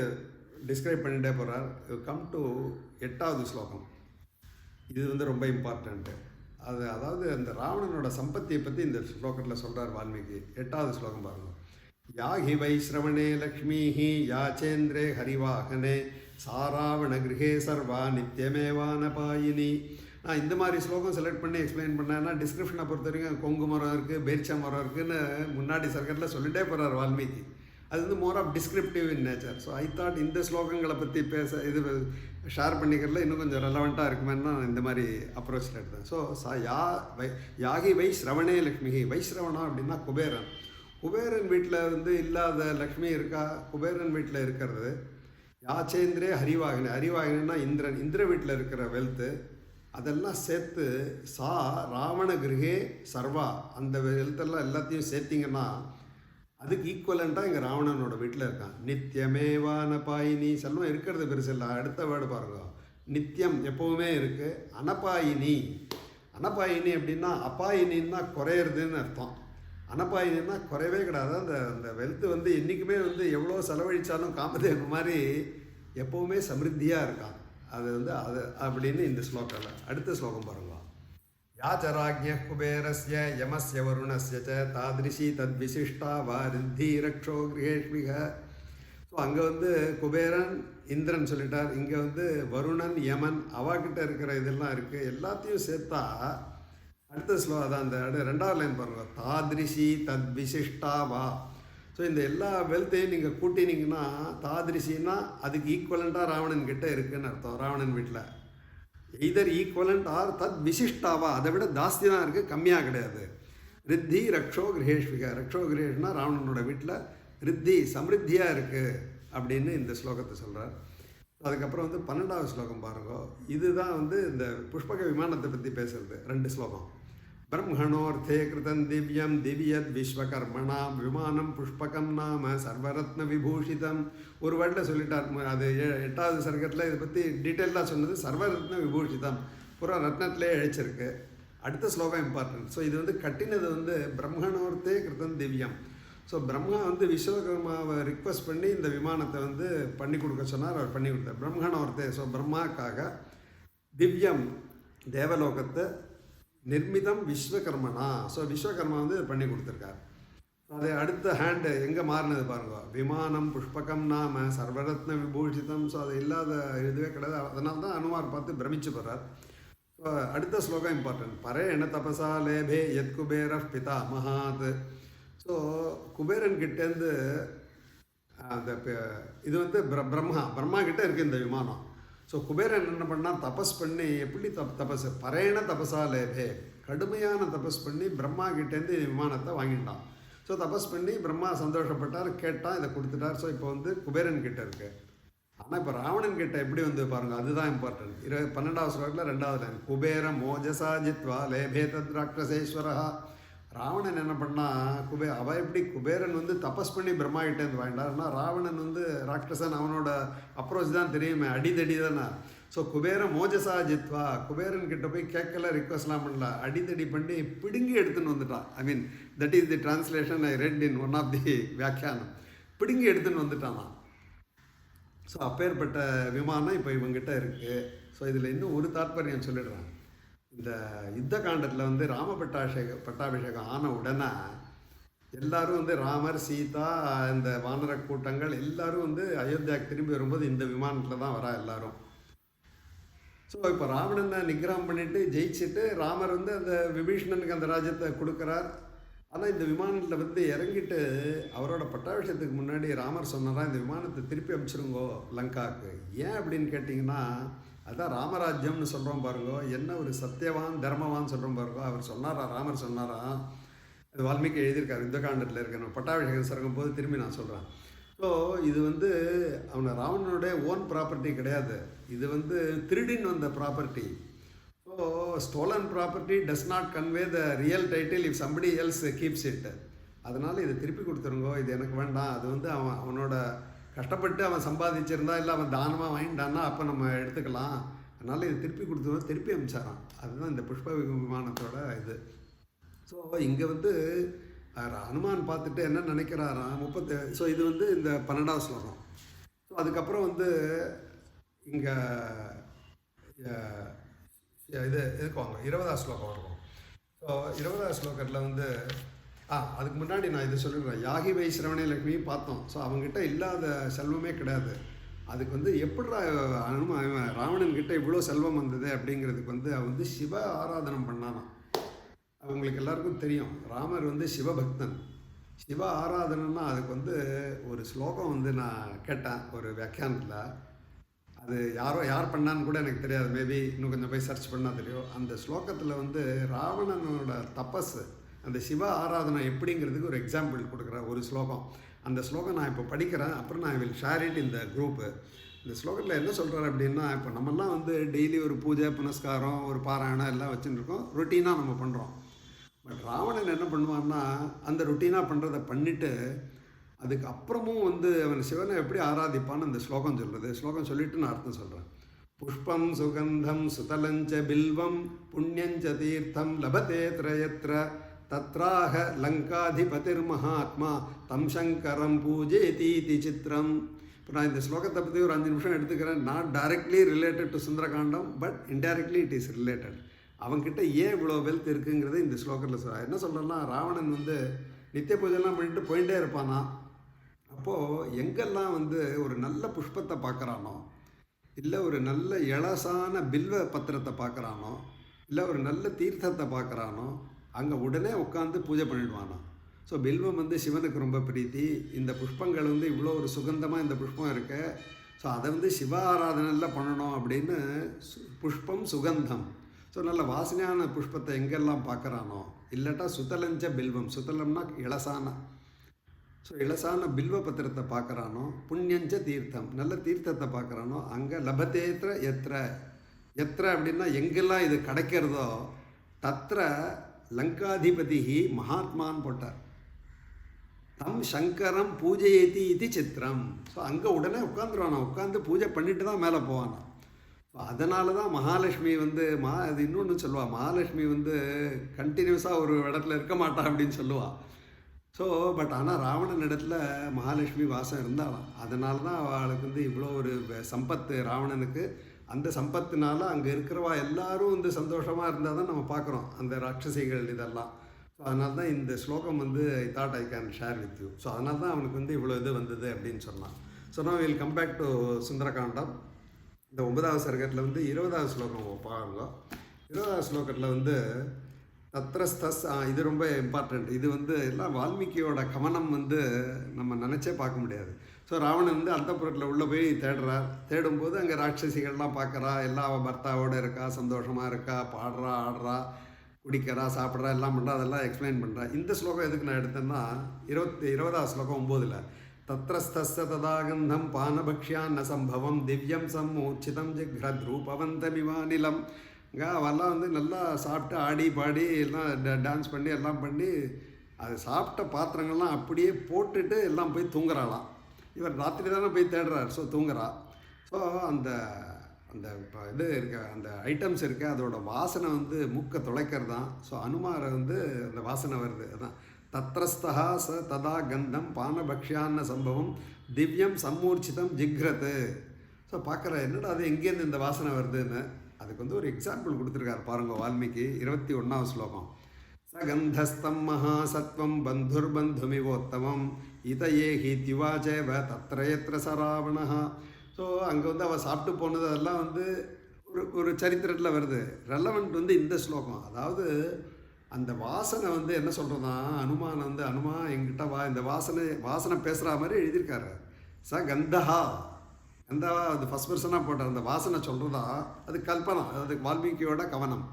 டிஸ்கிரைப் பண்ணிகிட்டே போகிறார். கம் டு 8வது ஸ்லோகம். இது வந்து ரொம்ப இம்பார்ட்டண்ட்டு. அதாவது அந்த ராவணனோட சம்பத்தியை பற்றி இந்த ஸ்லோகத்தில் சொல்கிறார் வால்மீகி. 8வது ஸ்லோகம் பாருங்கள். யாஹி வைஸ்ரவணே லக்ஷ்மீஹி யாச்சேந்திரே ஹரிவாகனே சாராவண கிரகே சர்வா நித்தியமேவானபாயினி. நான் இந்த மாதிரி ஸ்லோகம் செலக்ட் பண்ணி எக்ஸ்பிளைன் பண்ணேன்னா டிஸ்கிரிப்ஷனை பொறுத்த வரைக்கும் கொங்கு மரம் இருக்குது, பேரிச்சா மரம் இருக்குதுன்னு முன்னாடி சர்க்கட்டில் சொல்லிட்டே போகிறார் வால்மீகி. அது வந்து more of descriptive in nature. So I thought இந்த ஸ்லோகங்களை பற்றி இது ஷேர் பண்ணிக்கிறதுல இன்னும் கொஞ்சம் ரெலவெண்ட்டாக இருக்குமேன்னு நான் இந்த மாதிரி அப்ரோச்சில் எடுத்தேன். ஸோ யாகி வைஸ்ரவணே லக்ஷ்மிஹி. வைஸ்ரவணம் அப்படின்னா குபேரன். குபேரன் வீட்டில் வந்து இல்லாத லக்ஷ்மி இருக்கா, குபேரன் வீட்டில் இருக்கிறது. யாச்சேந்திரே ஹரிவாகினி. ஹரிவாகினா இந்திரன், இந்திர வீட்டில் இருக்கிற வெல்த்து. அதெல்லாம் சேர்த்து ராவண கிரகே சர்வா, அந்த வெல்த்தெல்லாம் எல்லாத்தையும் சேர்த்திங்கன்னா அதுக்கு ஈக்குவலண்ட்டாக இங்கே ராவணனோட வீட்டில் இருக்கான். நித்தியமேவான பாயினி. செல்வம் இருக்கிறது பெருசு இல்லை. அடுத்த வேர்டு பாருங்க. நித்தியம் எப்போவுமே இருக்குது. அனபாயினி. அனபாயினி அப்படின்னா அப்பாயினின்னா குறையிறதுன்னு அர்த்தம். அனபாயினா குறையவே கிடையாது. அந்த வெல்த்து வந்து என்றைக்குமே வந்து எவ்வளோ செலவழித்தாலும் காமதேவன் மாதிரி எப்போவுமே சமிருத்தியாக இருக்கான். அது வந்து அது அப்படின்னு இந்த ஸ்லோகத்தில். அடுத்த ஸ்லோகம் பாருங்க. யாச்சராஜ்ய குபேரஸ்ய யமஸ்ய வருணஸ்ய ச தாதிருஷி தத்விசிஷ்டா வாரித்தி ரக்ஷோ கிரகேஷ்மிக. ஸோ அங்கே வந்து குபேரன் இந்திரன் சொல்லிட்டார். இங்கே வந்து வருணன் யமன் அவாக்கிட்ட இருக்கிற இதெல்லாம் இருக்குது. எல்லாத்தையும் சேர்த்தா அடுத்த அதான் அந்த 2வது லைன் பாருங்கள். தாதிருஷி தத் விசிஷ்டா வா. ஸோ இந்த எல்லா வெல்த்தையும் நீங்கள் கூட்டினீங்கன்னா தாதிருஷின்னா அதுக்கு ஈக்குவலண்ட்டாக ராவணன் கிட்டே இருக்குதுன்னு அர்த்தம். ராவணன் வீட்டில் எய்தர் ஈக்குவலண்ட் ஆர் தத் விசிஷ்டாவா, அதை விட ஜாஸ்தி தான் இருக்குது, கம்மியாக கிடையாது. ரித்தி ரக்ஷோ கிரகேஷ்விகா. ரக்ஷோ கிரகேஷ்னா ராவணனோட வீட்டில் ரித்தி சமிருத்தியாக இருக்குது அப்படின்னு இந்த ஸ்லோகத்தை சொல்கிறார். அதுக்கப்புறம் வந்து 12வது ஸ்லோகம் பாருங்க. இதுதான் வந்து இந்த புஷ்பக விமானத்தை பற்றி பேசுகிறது. 2 ஸ்லோகம். பிரம்மணோர்த்தே கிருதம் திவ்யம் திவ்யத் விஸ்வகர்மணா விமானம் புஷ்பகம் நாம சர்வரத்ன விபூஷிதம். ஒரு வேர்டில் சொல்லிட்டார். அது 8வது சர்க்கத்தில் இதை பற்றி டீட்டெயிலாக சொன்னது. சர்வரத்ன விபூஷிதம் பூரா ரத்னத்திலே அழைச்சிருக்கு. அடுத்த ஸ்லோகம் இம்பார்ட்டன்ட். ஸோ இது வந்து கட்டினது வந்து பிரம்மணோர்த்தே கிருதம் திவ்யம். ஸோ பிரம்மா வந்து விஸ்வகர்மாவை ரிக்வஸ்ட் பண்ணி இந்த விமானத்தை வந்து பண்ணி கொடுக்க சொன்னார். அவர் பண்ணி கொடுத்தார். பிரம்மணோர்த்தே. ஸோ பிரம்மாக்காக திவ்யம் தேவலோகத்தை நிர்மிதம் விஸ்வகர்மனா. ஸோ விஸ்வகர்மா வந்து பண்ணி கொடுத்துருக்கார். அது அடுத்த ஹேண்டு எங்கே மாறினது பாருங்க. விமானம் புஷ்பகம் நாம சர்வரத்ன விபூஷிதம். ஸோ அது இல்லாத இதுவே கிடையாது. அதனால தான் அனுமார் பார்த்து பிரமிச்சு போகிறார். ஸோ அடுத்த ஸ்லோகம் இம்பார்ட்டன்ட். பரே என தபசா லேபே யத் குபேர பிதா மகாத். ஸோ குபேரன் கிட்டேருந்து அந்த இது வந்து பிரம்மா கிட்டே இருக்குது இந்த விமானம். ஸோ குபேரன் என்ன பண்ணால் தபஸ் பண்ணி, எப்படி தபஸ் பரேன தபசா லேபே, கடுமையான தபஸ் பண்ணி பிரம்மா கிட்டேருந்து விமானத்தை வாங்கிட்டான். ஸோ தபஸ் பண்ணி பிரம்மா சந்தோஷப்பட்டார், கேட்டான், இதை கொடுத்துட்டார். ஸோ இப்போ வந்து குபேரன் கிட்டே இருக்கு. ஆனால் இப்போ ராவணன் கிட்ட எப்படி வந்து பாருங்கள், அதுதான் இம்பார்ட்டன்ட். 12வது ஸ்லோகத்தில் 2வது லைன். குபேர மோஜசா ஜித்வா லேபே தத் ராட்சசேஸ்வரா. ராவணன் என்ன பண்ணால் அவன் எப்படி குபேரன் வந்து தபஸ் பண்ணி பிரம்மா கிட்டேருந்து வாங்கிட்டார்னா, ராவணன் வந்து ராட்சசன், அவனோட அப்ரோச் தான் தெரியுமே, அடிதடி தானே. ஸோ குபேர மோஜசா ஜித்வா. குபேரன் கிட்ட போய் கேட்கல, ரிக்வஸ்ட்லாம் பண்ணல, அடிதடி பண்ணி பிடுங்கி எடுத்துன்னு வந்துட்டான். I mean that is the translation I read in one of the வியாக்கியானம். பிடுங்கி எடுத்துன்னு வந்துட்டானா. ஸோ அப்பேற்பட்ட விமானம் இப்போ இவங்ககிட்ட இருக்குது. ஸோ இதில் இன்னும் ஒரு தாற்பயம் சொல்லிடுறேன். இந்த யுத்த காண்டத்தில் வந்து பட்டாபிஷேகம் ஆன உடனே எல்லாரும் வந்து ராமர், சீதா, இந்த வானர கூட்டங்கள் எல்லாரும் வந்து அயோத்தியாவுக்கு திரும்பி வரும்போது இந்த விமானத்தில் தான் வரா எல்லாரும். ஸோ இப்போ ராவணனை நிகிரகம் பண்ணிவிட்டு ஜெயிச்சுட்டு ராமர் வந்து அந்த விபீஷணனுக்கு அந்த ராஜ்யத்தை கொடுக்குறார். ஆனால் இந்த விமானத்தில் வந்து இறங்கிட்டு அவரோட பட்டாபிஷேகத்துக்கு முன்னாடி ராமர் சொன்னாரா, இந்த விமானத்தை திருப்பி அனுப்பிச்சிருங்கோ லங்காவுக்கு. ஏன் அப்படின்னு கேட்டிங்கன்னா, அதான் ராமராஜ்யம்னு சொல்கிறோம் பாருங்கோ, என்ன ஒரு சத்தியவான் தர்மவான் சொல்கிறோம் பாருங்கோ. அவர் சொன்னாரா, ராமர் சொன்னாரா, அது வால்மீகி எழுதியிருக்காரு யுத்தகாண்டத்தில் இருக்க. நான் பட்டாபிஷேகம் சிறக்கும் போது திரும்பி நான் சொல்கிறேன். ஸோ இது வந்து அவனை ராவணனுடைய ஓன் ப்ராப்பர்ட்டி கிடையாது, இது வந்து திருடின்னு வந்த property. So stolon property does not convey the real title if somebody else keeps it. அதனால் இதை திருப்பி கொடுத்துருங்கோ, இது எனக்கு வேண்டாம். அது வந்து அவனோட கஷ்டப்பட்டு அவன் சம்பாதிச்சிருந்தா இல்லை அவன் தானமாக வாங்கிட்டான்னா அப்போ நம்ம எடுத்துக்கலாம். அதனால் இது திருப்பி கொடுத்துருவோம், திருப்பி அனுப்பிச்சாரான். அதுதான் இந்த புஷ்ப விமானத்தோட இது. ஸோ இங்கே வந்து ஹனுமான் பார்த்துட்டு என்ன நினைக்கிறாராம் ஸோ இது வந்து இந்த 12வது ஸ்லோகம். ஸோ அதுக்கப்புறம் வந்து இங்கே இதுக்கு வாங்க 20வது ஸ்லோகம் இருக்கும். ஸோ 20வது ஸ்லோகத்தில் வந்து அதுக்கு முன்னாடி நான் இதை சொல்லிடுறேன். யாகி வைஸ்ரவணே லக்ஷ்மி பார்த்தோம். ஸோ அவங்ககிட்ட இல்லாத செல்வமே கிடையாது. அதுக்கு வந்து எப்படி ராவணன்கிட்ட இவ்வளோ செல்வம் வந்தது அப்படிங்கிறதுக்கு வந்து அவன் வந்து சிவ ஆராதனம் பண்ணானான். அவங்களுக்கு எல்லாருக்கும் தெரியும், ராமர் வந்து சிவபக்தன். சிவ ஆராதனைன்னா அதுக்கு வந்து ஒரு ஸ்லோகம் வந்து நான் கேட்டேன் ஒரு வியாக்கியானத்தில். அது யார் பண்ணான்னு கூட எனக்கு தெரியாது, மேபி இன்னும் கொஞ்சம் போய் சர்ச் பண்ணால் தெரியும். அந்த ஸ்லோகத்தில் வந்து ராவணனோட தபஸ், அந்த சிவ ஆராதனை எப்படிங்கிறதுக்கு ஒரு எக்ஸாம்பிள் கொடுக்குற ஒரு ஸ்லோகம். அந்த ஸ்லோகம் நான் இப்போ படிக்கிறேன், அப்புறம் நான் வில் ஷேர் இட் இந்த குரூப்பு. இந்த ஸ்லோகத்தில் என்ன சொல்கிறார் அப்படின்னா, இப்போ நம்மெல்லாம் வந்து டெய்லி ஒரு பூஜை புனஸ்காரம் ஒரு பாராயணம் எல்லாம் வச்சுருக்கோம், ரொட்டீனாக நம்ம பண்ணுறோம். பட் ராவணன் என்ன பண்ணுவான்னா, அந்த ரொட்டீனாக பண்ணுறதை பண்ணிவிட்டு அதுக்கப்புறமும் வந்து அவன் சிவனை எப்படி ஆராதிப்பான்னு அந்த ஸ்லோகம் சொல்கிறது. ஸ்லோகம் சொல்லிவிட்டு நான் அர்த்தம் சொல்கிறேன். புஷ்பம் சுகந்தம் சுதலஞ்ச பில்வம் புண்ணியஞ்ச தீர்த்தம் லபதே த்ரயத்ர தத்ராக லங்காதிபதிர் மகாத்மா தம் சங்கரம் பூஜேதீதி சித்திரம். இப்போ நான் இந்த ஸ்லோகத்தை பற்றி ஒரு 5 நிமிஷம் எடுத்துக்கிறேன். Not directly related to Sundarakandam, but indirectly it is related. அவங்ககிட்ட ஏன் இவ்வளோ வெல்த் இருக்குங்கிறது இந்த ஸ்லோகத்தில் என்ன சொல்கிறேன்னா, ராவணன் வந்து நித்திய பூஜைலாம் பண்ணிட்டு போயிட்டே இருப்பானா. அப்போது எங்கெல்லாம் வந்து ஒரு நல்ல புஷ்பத்தை பார்க்குறானோ, இல்லை ஒரு நல்ல இளசான பில்வ பத்திரத்தை பார்க்குறானோ, இல்லை ஒரு நல்ல தீர்த்தத்தை பார்க்குறானோ, அங்கே உடனே உட்காந்து பூஜை பண்ணிடுவானா. ஸோ பில்வம் வந்து சிவனுக்கு ரொம்ப பிரீத்தி. இந்த புஷ்பங்கள் வந்து இவ்வளோ ஒரு சுகந்தமாக இந்த புஷ்பம் இருக்கு. ஸோ அதை வந்து சிவ ஆராதனையில் பண்ணணும் அப்படின்னு புஷ்பம் சுகந்தம். ஸோ நல்ல வாசனையான புஷ்பத்தை எங்கெல்லாம் பார்க்குறானோ, இல்லாட்டா சுத்தலஞ்ச பில்வம், சுத்தலம்னா இளசான, ஸோ இளசான பில்வ பத்திரத்தை பார்க்குறானோ, புண்ணியஞ்ச தீர்த்தம் நல்ல தீர்த்தத்தை பார்க்குறானோ, அங்கே லபதேத்திர எத்திர அப்படின்னா எங்கெல்லாம் இது கிடைக்கிறதோ, தத்திர லங்காதிபதி மகாத்மான்னு போட்டார். தம் சங்கரம் பூஜையேதி இது சித்திரம். ஸோ அங்கே உடனே உட்காந்துருவானா, உட்காந்து பூஜை பண்ணிட்டு தான் மேலே போவானா. அதனால தான் மகாலட்சுமி வந்து அது இன்னொன்று சொல்லுவாள், மகாலட்சுமி வந்து கண்டினியூஸாக ஒரு இடத்துல இருக்க மாட்டா அப்படின்னு சொல்லுவாள். ஸோ பட் ஆனால் ராவணன் இடத்துல மகாலட்சுமி வாசம் இருந்தாலாம். அதனால தான் அவளுக்கு வந்து இவ்வளோ ஒரு சம்பத்து ராவணனுக்கு. அந்த சம்பத்துனால அங்கே இருக்கிறவா எல்லாரும் வந்து சந்தோஷமாக இருந்தால் தான் நம்ம பார்க்குறோம் அந்த ராட்சசிகள் இதெல்லாம். ஸோ அதனால தான் இந்த ஸ்லோகம் வந்து I thought I can share with you. So அதனால தான் அவனுக்கு வந்து இவ்வளோ இது வந்தது அப்படின்னு சொன்னான். ஸோ நான் வில் கம் பேக் டு சுந்தரகாண்டம். இந்த 9வது சர்க்கத்தில் வந்து 20வது ஸ்லோகம் பாருங்க. 20வது ஸ்லோகத்தில் வந்து தத்ரஸ்தஸ், இது ரொம்ப இம்பார்ட்டண்ட். இது வந்து எல்லாம் வால்மீகியோட கவனம் வந்து நம்ம நினச்சே பார்க்க முடியாது. ஸோ ராவணன் வந்து அந்தப்புறத்தில் உள்ளே போய் தேடுறார். தேடும்போது அங்கே ராட்சசிகள்லாம் பார்க்குறா, எல்லா பர்த்தாவோடு இருக்கா, சந்தோஷமாக இருக்கா, பாடுறா, ஆடுறா, குடிக்கிறா, சாப்பிட்றா, எல்லாம் பண்ணுறா, அதெல்லாம் எக்ஸ்பிளைன் பண்ணுறா. இந்த ஸ்லோகம் எதுக்கு நான் எடுத்தேன்னா 20வது ஸ்லோகம் 9ல் தத்ரஸ்தஸ்ய ததாகந்தம் பானபக்ஷ்யான்ன சம்பவம் திவ்யம் சம்மூர்ச்சிதம் ஜிக்ரத்ரூபவந்தமிவானிலம். இங்கே அவெல்லாம் வந்து நல்லா சாப்பிட்டு ஆடி பாடி எல்லாம் டான்ஸ் பண்ணி எல்லாம் பண்ணி அது சாப்பிட்ட பாத்திரங்கள்லாம் அப்படியே போட்டுட்டு எல்லாம் போய் தூங்குறாளாம். இவர் ராத்திரி தானே போய் தேடுறார், ஸோ தூங்குறா. ஸோ அந்த அந்த இது இருக்க அந்த ஐட்டம்ஸ் இருக்க அதோட வாசனை வந்து மூக்கை துளைக்கிறது தான். ஸோ அனுமாரை வந்து அந்த வாசனை வருது. அதான் தத்ரஸ்தா ச ததா கந்தம் பானபக்ஷ்யான்ன சம்பவம் திவ்யம் சம்மூர்ச்சிதம் ஜிக்ரத்து. ஸோ பார்க்குற என்னடா அது எங்கேருந்து இந்த வாசனை வருதுன்னு. அதுக்கு வந்து ஒரு எக்ஸாம்பிள் கொடுத்துருக்காரு பாருங்க வால்மீகி. 21வது ஸ்லோகம். சகந்தஸ்தம் மகாசத்வம் பந்துர்பந்துமிவோத்தமம் இதயே ஹீத்யுவாச்சேவ தத்ரயத்ர சராவணா. ஸோ அங்கே வந்து அவள் சாப்பிட்டு போனது அதெல்லாம் வந்து ஒரு சரித்திரத்தில் வருது. ரெலவெண்ட் வந்து இந்த ஸ்லோகம். அதாவது அந்த வாசனை வந்து என்ன சொல்கிறதா, அனுமான் வந்து அனுமா என்கிட்ட வா, இந்த வாசனை வாசனை பேசுகிற மாதிரி எழுதியிருக்காரு. கந்தஹா, கந்தஹா அது ஃபஸ்ட் பர்சனாக போட்டார். அந்த வாசனை சொல்கிறதா அது கல்பனா, அது வால்மீகியோட கவனம்.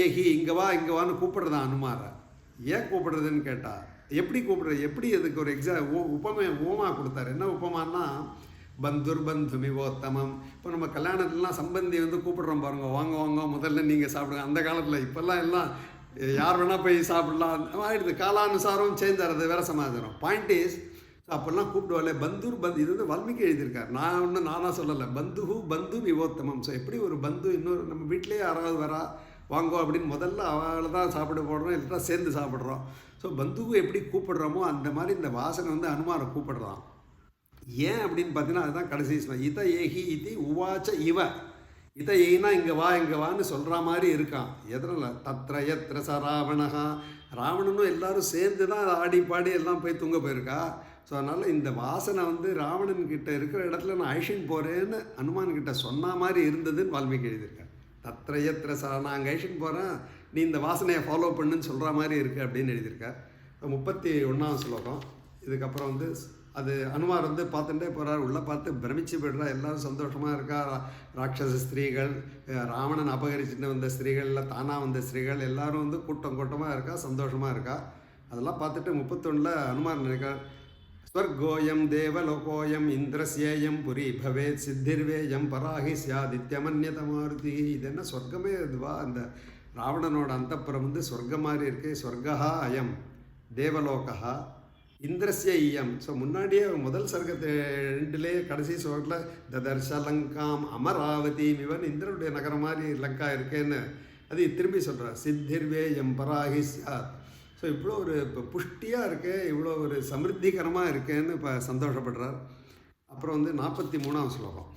ஏகி இங்கே வா இங்கே வான்னு கூப்பிடுறதா அனுமாரை. ஏன் கூப்பிடுறதுன்னு கேட்டால், எப்படி கூப்பிடுறது, எப்படி அதுக்கு ஒரு உபமா கொடுத்தாரு. என்ன உபமானா, பந்துர் பந்து மிவோத்தமம். இப்போ நம்ம கல்யாணத்துலலாம் சம்பந்தி வந்து கூப்பிடுறோம் பாருங்க, வாங்க வாங்க முதல்ல நீங்கள் சாப்பிடுங்க. அந்த காலத்தில் இப்போல்லாம் எல்லாம் யார் வேணால் போய் சாப்பிடலாம் ஆகிடுது. காலானுசாரம் சேஞ்ச் ஆகிறது வேறு சமாச்சாரம். பாயிண்ட் இஸ், அப்போல்லாம் கூப்பிடுவாள் பந்துர் பந்து. இது வந்து வால்மீகி எழுதியிருக்கார், நான் ஒன்றும் நானாக சொல்லலை. பந்து விவோத்தமம். ஸோ எப்படி ஒரு பந்து இன்னொரு நம்ம வீட்டிலேயே யாராவது வரா வாங்கோ அப்படின்னு முதல்ல அவளை தான் சாப்பிட போடுறோம், இல்லைன்னா சேர்ந்து சாப்பிட்றோம். ஸோ பந்துவை எப்படி கூப்பிடுறோமோ அந்த மாதிரி இந்த வாசனை வந்து அனுமாரை கூப்பிடுறான். ஏன் அப்படின்னு பார்த்தீங்கன்னா அதுதான் கடைசி ஏகி இது உவாச்ச ஏனா இங்கே வா இங்கே வான்னு சொல்கிற மாதிரி இருக்கான். எதனால் தத்ர ச ராவணஹா, ராவணனும் எல்லாரும் சேர்ந்து தான் ஆடி பாடி எல்லாம் போய் தூங்க போயிருக்கா. ஸோ அதனால் இந்த வாசனை வந்து ராவணன் கிட்ட இருக்கிற இடத்துல நான் ஐஷன் போகிறேன்னு அனுமான் கிட்ட சொன்ன மாதிரி இருந்ததுன்னு வால்மீகி எழுதியிருக்கேன். தத்ர ச, நான் அங்கே ஐஷன் போகிறேன், நீ இந்த வாசனையை ஃபாலோ பண்ணுன்னு சொல்கிற மாதிரி இருக்குது அப்படின்னு எழுதியிருக்கார். 31ஆம் ஸ்லோகம். இதுக்கப்புறம் வந்து அது அனுமார் வந்து பார்த்துட்டே போகிறார், உள்ளே பார்த்து பிரமிச்சு போய்டுறா. எல்லோரும் சந்தோஷமாக இருக்கா. ராட்சச ஸ்திரீகள், ராவணன் அபகரிச்சுட்டு வந்த ஸ்திரீகள், இல்லை தானாக வந்த ஸ்திரீகள் எல்லோரும் வந்து கூட்டமாக இருக்கா, சந்தோஷமாக இருக்கா. அதெல்லாம் பார்த்துட்டு 31 அனுமார் நினைக்கிறார், ஸ்வர்கோயம் தேவலோகோயம் இந்திரஸ்யேயம் புரி பவேத் சித்திர்வேயம் பராகி சியாதித்யமன்யதமாருதி. இது என்ன சொர்க்கமே இதுவா? அந்த ராவணனோட அந்தப்புறம் வந்து சொர்க்கம் மாதிரி இருக்குது. ஸ்வர்கா அயம் தேவலோகா இந்திரஸ்ய ஈயம். ஸோ முன்னாடியே முதல் சர்க்கத்தை 2லே கடைசி ஸ்லோகத்தில் ததர்ஷ லங்காம் அமராவதி இவன் இந்திரனுடைய நகரம் மாதிரி லங்கா இருக்கேன்னு அது திரும்பி சொல்கிறார். சித்திர்வே எம் பராகி சாத். ஸோ இவ்வளோ ஒரு இப்போ புஷ்டியாக இருக்கே, இவ்வளோ ஒரு சமிருத்திகரமாக இருக்கேன்னு இப்போ சந்தோஷப்படுறார். அப்புறம் வந்து 43ஆம் ஸ்லோகம்.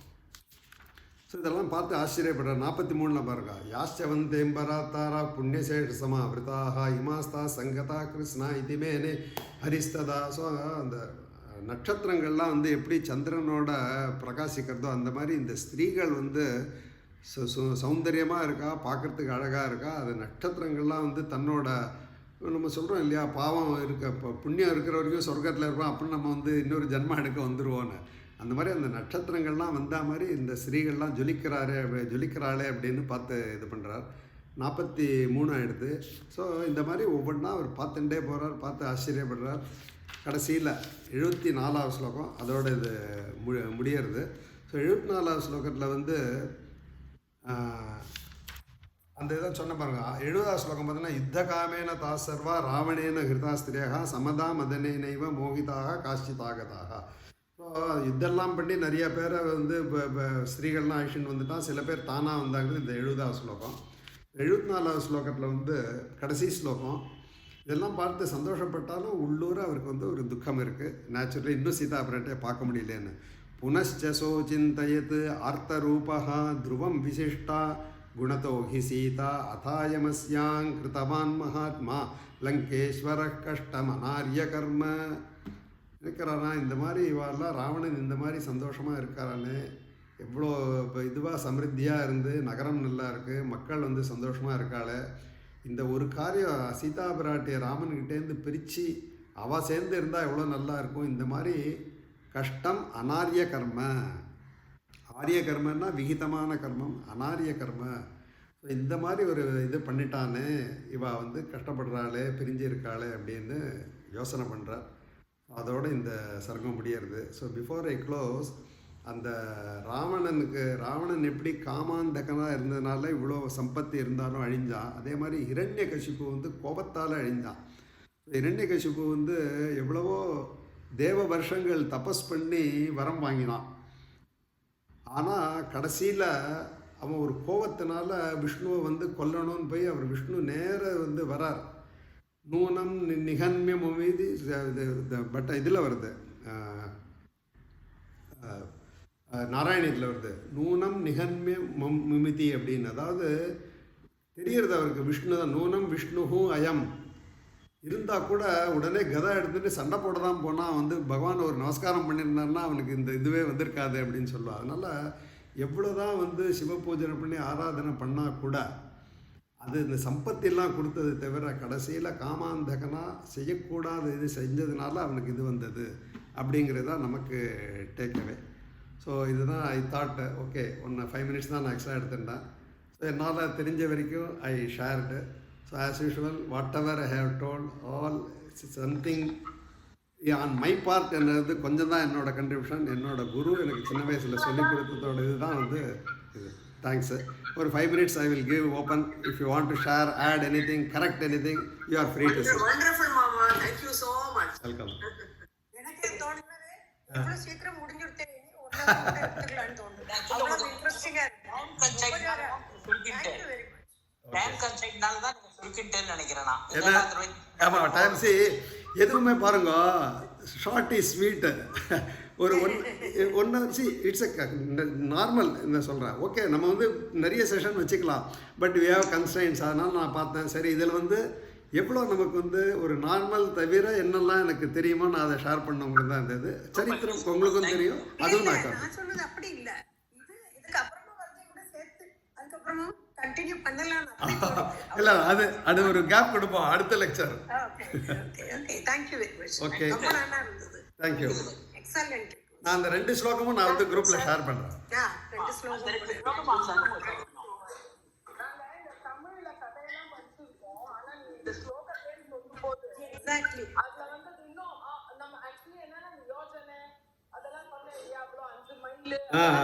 ஸோ இதெல்லாம் பார்த்து ஆச்சரியப்படுறார். 43 பாருங்க, யாஸ்சவந்தேம்பரா தாரா புண்ணியசேஷ சமாவிருதாக இமாஸ்தா சங்கதா கிருஷ்ணா இதுமேனே ஹரிஸ்ததா. ஸோ அந்த நட்சத்திரங்கள்லாம் வந்து எப்படி சந்திரனோட பிரகாசிக்கிறதோ அந்த மாதிரி இந்த ஸ்திரீகள் வந்து சௌந்தரியமாக இருக்கா, பார்க்குறதுக்கு அழகாக இருக்கா. அது நட்சத்திரங்கள்லாம் வந்து தன்னோட, நம்ம சொல்கிறோம் இல்லையா, பாவம் இருக்க புண்ணியம் இருக்கிற வரைக்கும் சொர்க்கத்தில் இருப்போம், அப்படின்னு நம்ம வந்து இன்னொரு ஜென்மம் எடுக்க வந்துடுவோன்னு. அந்த மாதிரி அந்த நட்சத்திரங்கள்லாம் வந்த மாதிரி இந்த ஸ்திரீகள்லாம் ஜொலிக்கிறாளே அப்படின்னு பார்த்து இது பண்ணுறார். 43 ஆகிடுது. ஸோ இந்த மாதிரி ஒவ்வொன்றா அவர் பார்த்துட்டே போகிறார், பார்த்து ஆச்சரியப்படுறார். கடைசியில் 74ஆவது ஸ்லோகம் அதோட இது முடியறது. ஸோ 74ஆவது ஸ்லோகத்தில் வந்து அந்த இதை சொன்ன பாருங்க. 70ஆவது ஸ்லோகம் பார்த்தீங்கன்னா, யுத்த காமேன தாசர்வா ராவணேன ஹிருதாஸ்திரியாக சமதா மதனேனைவ மோகிதாக காஷ்டிதாகதாக. ஸோ யுத்தெல்லாம் பண்ணி நிறைய பேரை வந்து இப்போ ஸ்திரீகள்லாம் ஆக்ஷன் வந்துட்டான், சில பேர் தானாக வந்தாங்க. இந்த 70ஆவது ஸ்லோகம். 74ஆவது ஸ்லோகத்தில் வந்து கடைசி ஸ்லோகம். இதெல்லாம் பார்த்து சந்தோஷப்பட்டாலும் உள்ளூர் அவருக்கு வந்து ஒரு துக்கம் இருக்குது. நேச்சுரலி இன்னும் சீதா பிராட்டியை பார்க்க முடியலன்னு. புனச்சோ சிந்தயத் ஆர்த்தரூபா த்ருவம் விசிஷ்டா குணதோ ஹி சீதா அதாயமஸ்யாங் கிருத்தவான் மகாத்மா லங்கேஸ்வர கஷ்டமனாரிய கர்ம. இருக்கிறானா இந்த மாதிரி இவாரெல்லாம் ராவணன் இந்த மாதிரி சந்தோஷமாக இருக்காரானே, எவ்வளோ இப்போ இதுவாக சமிருத்தியாக இருந்து நகரம் நல்லா இருக்குது, மக்கள் வந்து சந்தோஷமாக இருக்காளே. இந்த ஒரு காரியம் சீதா பிராட்டியை ராமன்கிட்டேருந்து பிரித்து அவள் சேர்ந்து இருந்தால் எவ்வளோ நல்லா இருக்கும். இந்த மாதிரி கஷ்டம் அனாரிய கர்ம. ஆரிய கர்மன்னா விகிதமான கர்மம், அனாரிய கர்ம. இந்த மாதிரி ஒரு இது பண்ணிட்டானே, இவள் வந்து கஷ்டப்படுறாளே, பிரிஞ்சு இருக்காளே அப்படின்னு யோசனை பண்ணுறார். அதோடு இந்த சர்க்கம் முடியறது. ஸோ பிஃபோர் ஐ க்ளோஸ், அந்த ராவணன் எப்படி காமாந்தகனாக இருந்ததுனால இவ்வளோ சம்பத்தி இருந்தாலும் அழிஞ்சான். அதே மாதிரி ஹிரண்யகசிப்பு வந்து கோபத்தால் அழிஞ்சான். ஹிரண்யகசிப்பு வந்து எவ்வளவோ தேவ வருஷங்கள் தபஸ் பண்ணி வரம் வாங்கினான். ஆனால் கடைசியில் அவன் ஒரு கோபத்தினால விஷ்ணுவை வந்து கொல்லணும்னு போய் அவர் விஷ்ணு நேர வந்து வரார். நூனம் நிகன்மியம் மீதி பட் இதில் வருது, நாராயணத்தில் வருது நூனம் நிகன்மியம் மிமிதி அப்படின்னு. அதாவது தெரியறது அவருக்கு விஷ்ணு தான். நூனம் விஷ்ணுவும் அயம் இருந்தால் கூட உடனே கதை எடுத்துகிட்டு சண்டை போட தான் போனால் வந்து பகவான் ஒரு நமஸ்காரம் பண்ணியிருந்தாருன்னா அவனுக்கு இந்த இதுவே வந்திருக்காது அப்படின்னு சொல்லுவாள். அதனால் எவ்வளோ தான் வந்து சிவ பூஜனை பண்ணி ஆராதனை பண்ணால் கூட அது இந்த சம்பத்திலாம் கொடுத்தது தவிர கடைசியில் காமாந்தகனா செய்யக்கூடாத இது செஞ்சதுனால அவனுக்கு இது வந்தது அப்படிங்கிறது தான் நமக்கு டேக்அவே. ஸோ இதுதான் ஐ தாட். ஓகே, 5 minutes தான் நான் எக்ஸ்ட்ரா எடுத்துட்டேன். ஸோ என்னால் தெரிஞ்ச வரைக்கும் I shared. So as usual whatever I have told all something on my part என்னது கொஞ்சம் தான் என்னோட கண்ட்ரிபியூஷன். என்னோட குரு எனக்கு சின்ன வயசில் சொல்லிக் கொடுத்ததோட இதுதான் இது. தேங்க்ஸு. ஒரு 5 minutes I will give open. If you want to share, add anything, correct anything, you are free to say. Wonderful, Mama. Thank you so much. Welcome. எனக்கே தோணுது இவ்வளவு சீக்கிரம் முடிஞ்சிருத்தே ஒண்ணா எடுத்துக்கலாம்னு தோணுது. அவ்வளவு இன்ட்ரெஸ்டிங்கா இருக்கு. டைம் கன்சைட்னால தான் சுருக்கிட்டேன்னு நினைக்கிறேன் நான். ஆமாம், டைம் எதுவுமே பாருங்க, ஷார்ட் இஸ் ஸ்வீட்டு. ஒரு ஒன்று இட்ஸ் அ நார்மல் என்ன சொல்கிறேன். ஓகே, நம்ம நிறைய செஷன் வச்சுக்கலாம், பட் வி ஹேவ் கன்ஸ்ட்ரைன்ஸ். அதனால் நான் பார்த்தேன், சரி இதில் எவ்வளோ நமக்கு ஒரு நார்மல் தவிர என்னெல்லாம் எனக்கு தெரியுமோ நான் அதை ஷேர் பண்ணவங்களுக்கு தான் இருந்தது. சரித்திரம் உங்களுக்கும் தெரியும், அதுவும் நான் சொன்னது அப்படி இல்லை. இதுக்கு அப்புறமா கூட சேர்த்து அதுக்கப்புறமா கண்டினியூ பண்ணலாம். இல்லை, அது ஒரு கேப் கொடுப்போம் அடுத்த lecture. Thank you very much. Okay, ரொம்ப நல்லா இருந்தது. தேங்க்யூ. எக்ஸலென்ட். நான் அந்த 2 ஸ்லோகமும் நான் குரூப்ல ஷேர் பண்றேன். 2 ஸ்லோகம் தமிழ்ல கதையெல்லாம் படிச்சிருக்கோம். ஆனா நீ இந்த ஸ்லோகத்தை சொல்லும்போது எக்ஸாக்ட்லி அதுல இன்னும் நம்ம ஆக்சுவலி என்னன்னா யோசனை அதெல்லாம் பண்ணலையா அவ்வளோ 5 மைல்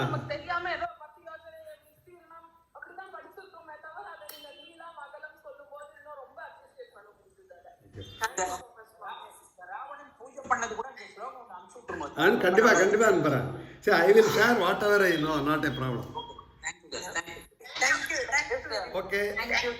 நமக்கு தெரியாம ஏதோ 10 யோசனை விஸ்தீர்ணம் அப்படிதான் படிச்சிருக்கோமே தவிர அதை நீங்க நீலாம் அகலம் சொல்லும்போது இன்னும் ரொம்ப அப்ரிஷியேட் பண்ண முடியுது. ராவணன் பூஜை பண்ணது கூட இந்த ஸ்லோகம் அனுப்பிச்சுட்டுருமோ. கண்டிப்பா அனுப்புறேன். சரி, I will share what ever I know, not a problem. Okay. Thank you.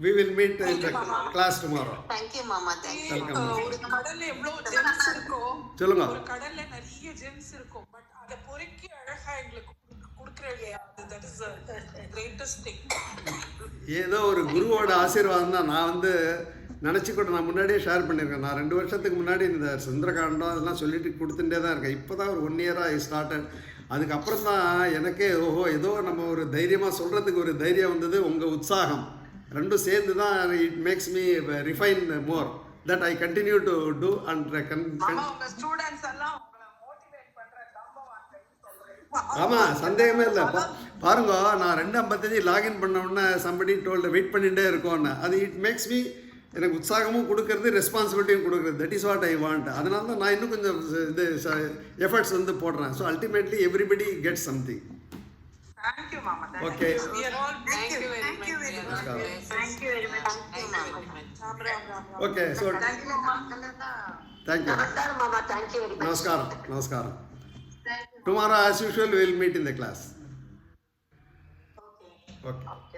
We will meet in the class tomorrow. Thank you, Mama. Thank you. ஒரு கடல்ல எவ்வளவு ஜெம்ஸ் இருக்கும். சொல்லுங்க. ஒரு கடல்ல நிறைய ஜெம்ஸ் இருக்கும். பட் அத பொறுக்கி அழகா எங்களுக்கு கொடுக்கறீங்க. that is the greatest thing. ஏதோ ஒரு குருவோட ஆசீர்வாதம் தான். நான் நினச்சிக்கூட நான் முன்னாடியே ஷேர் பண்ணியிருக்கேன். நான் 2 வருஷத்துக்கு முன்னாடி இந்த சுந்தரகாண்டம் அதெல்லாம் சொல்லிட்டு கொடுத்துட்டே தான் இருக்கேன். இப்போ தான் ஒரு 1 year ஐ ஸ்டார்டட். அதுக்கப்புறம் தான் எனக்கே ஏதோ நம்ம ஒரு தைரியமாக சொல்கிறதுக்கு ஒரு தைரியம் வந்தது. உங்கள் உற்சாகம் ரெண்டும் சேர்ந்து தான் it makes me refine more that I continue to do and ஆமாம், சந்தேகமே இல்லை. பாருங்க, நான் 2:55 லாகின் பண்ண உடனே சம்படி டோல்டு வெயிட் பண்ணிகிட்டே இருக்கோன்னு. அது இட் மேக்ஸ் மீ எனக்கு உற்சாகமும் கொடுக்கறது, ரெஸ்பான்சிபிலிட்டியும் கொடுக்குறது. That is what I want. அதனால தான் நான் இன்னும் கொஞ்சம் இது எஃபர்ட்ஸ் போடுறேன். So ultimately everybody get something. Thank you, Mama. Okay. We are all Thank you very much. Thank you very much. Okay, so Thank you, Mama. thank you. Namaskar, Mama. Thank you very much. Namaskaram. Tomorrow, as usual, we will meet in the class. Okay. Okay.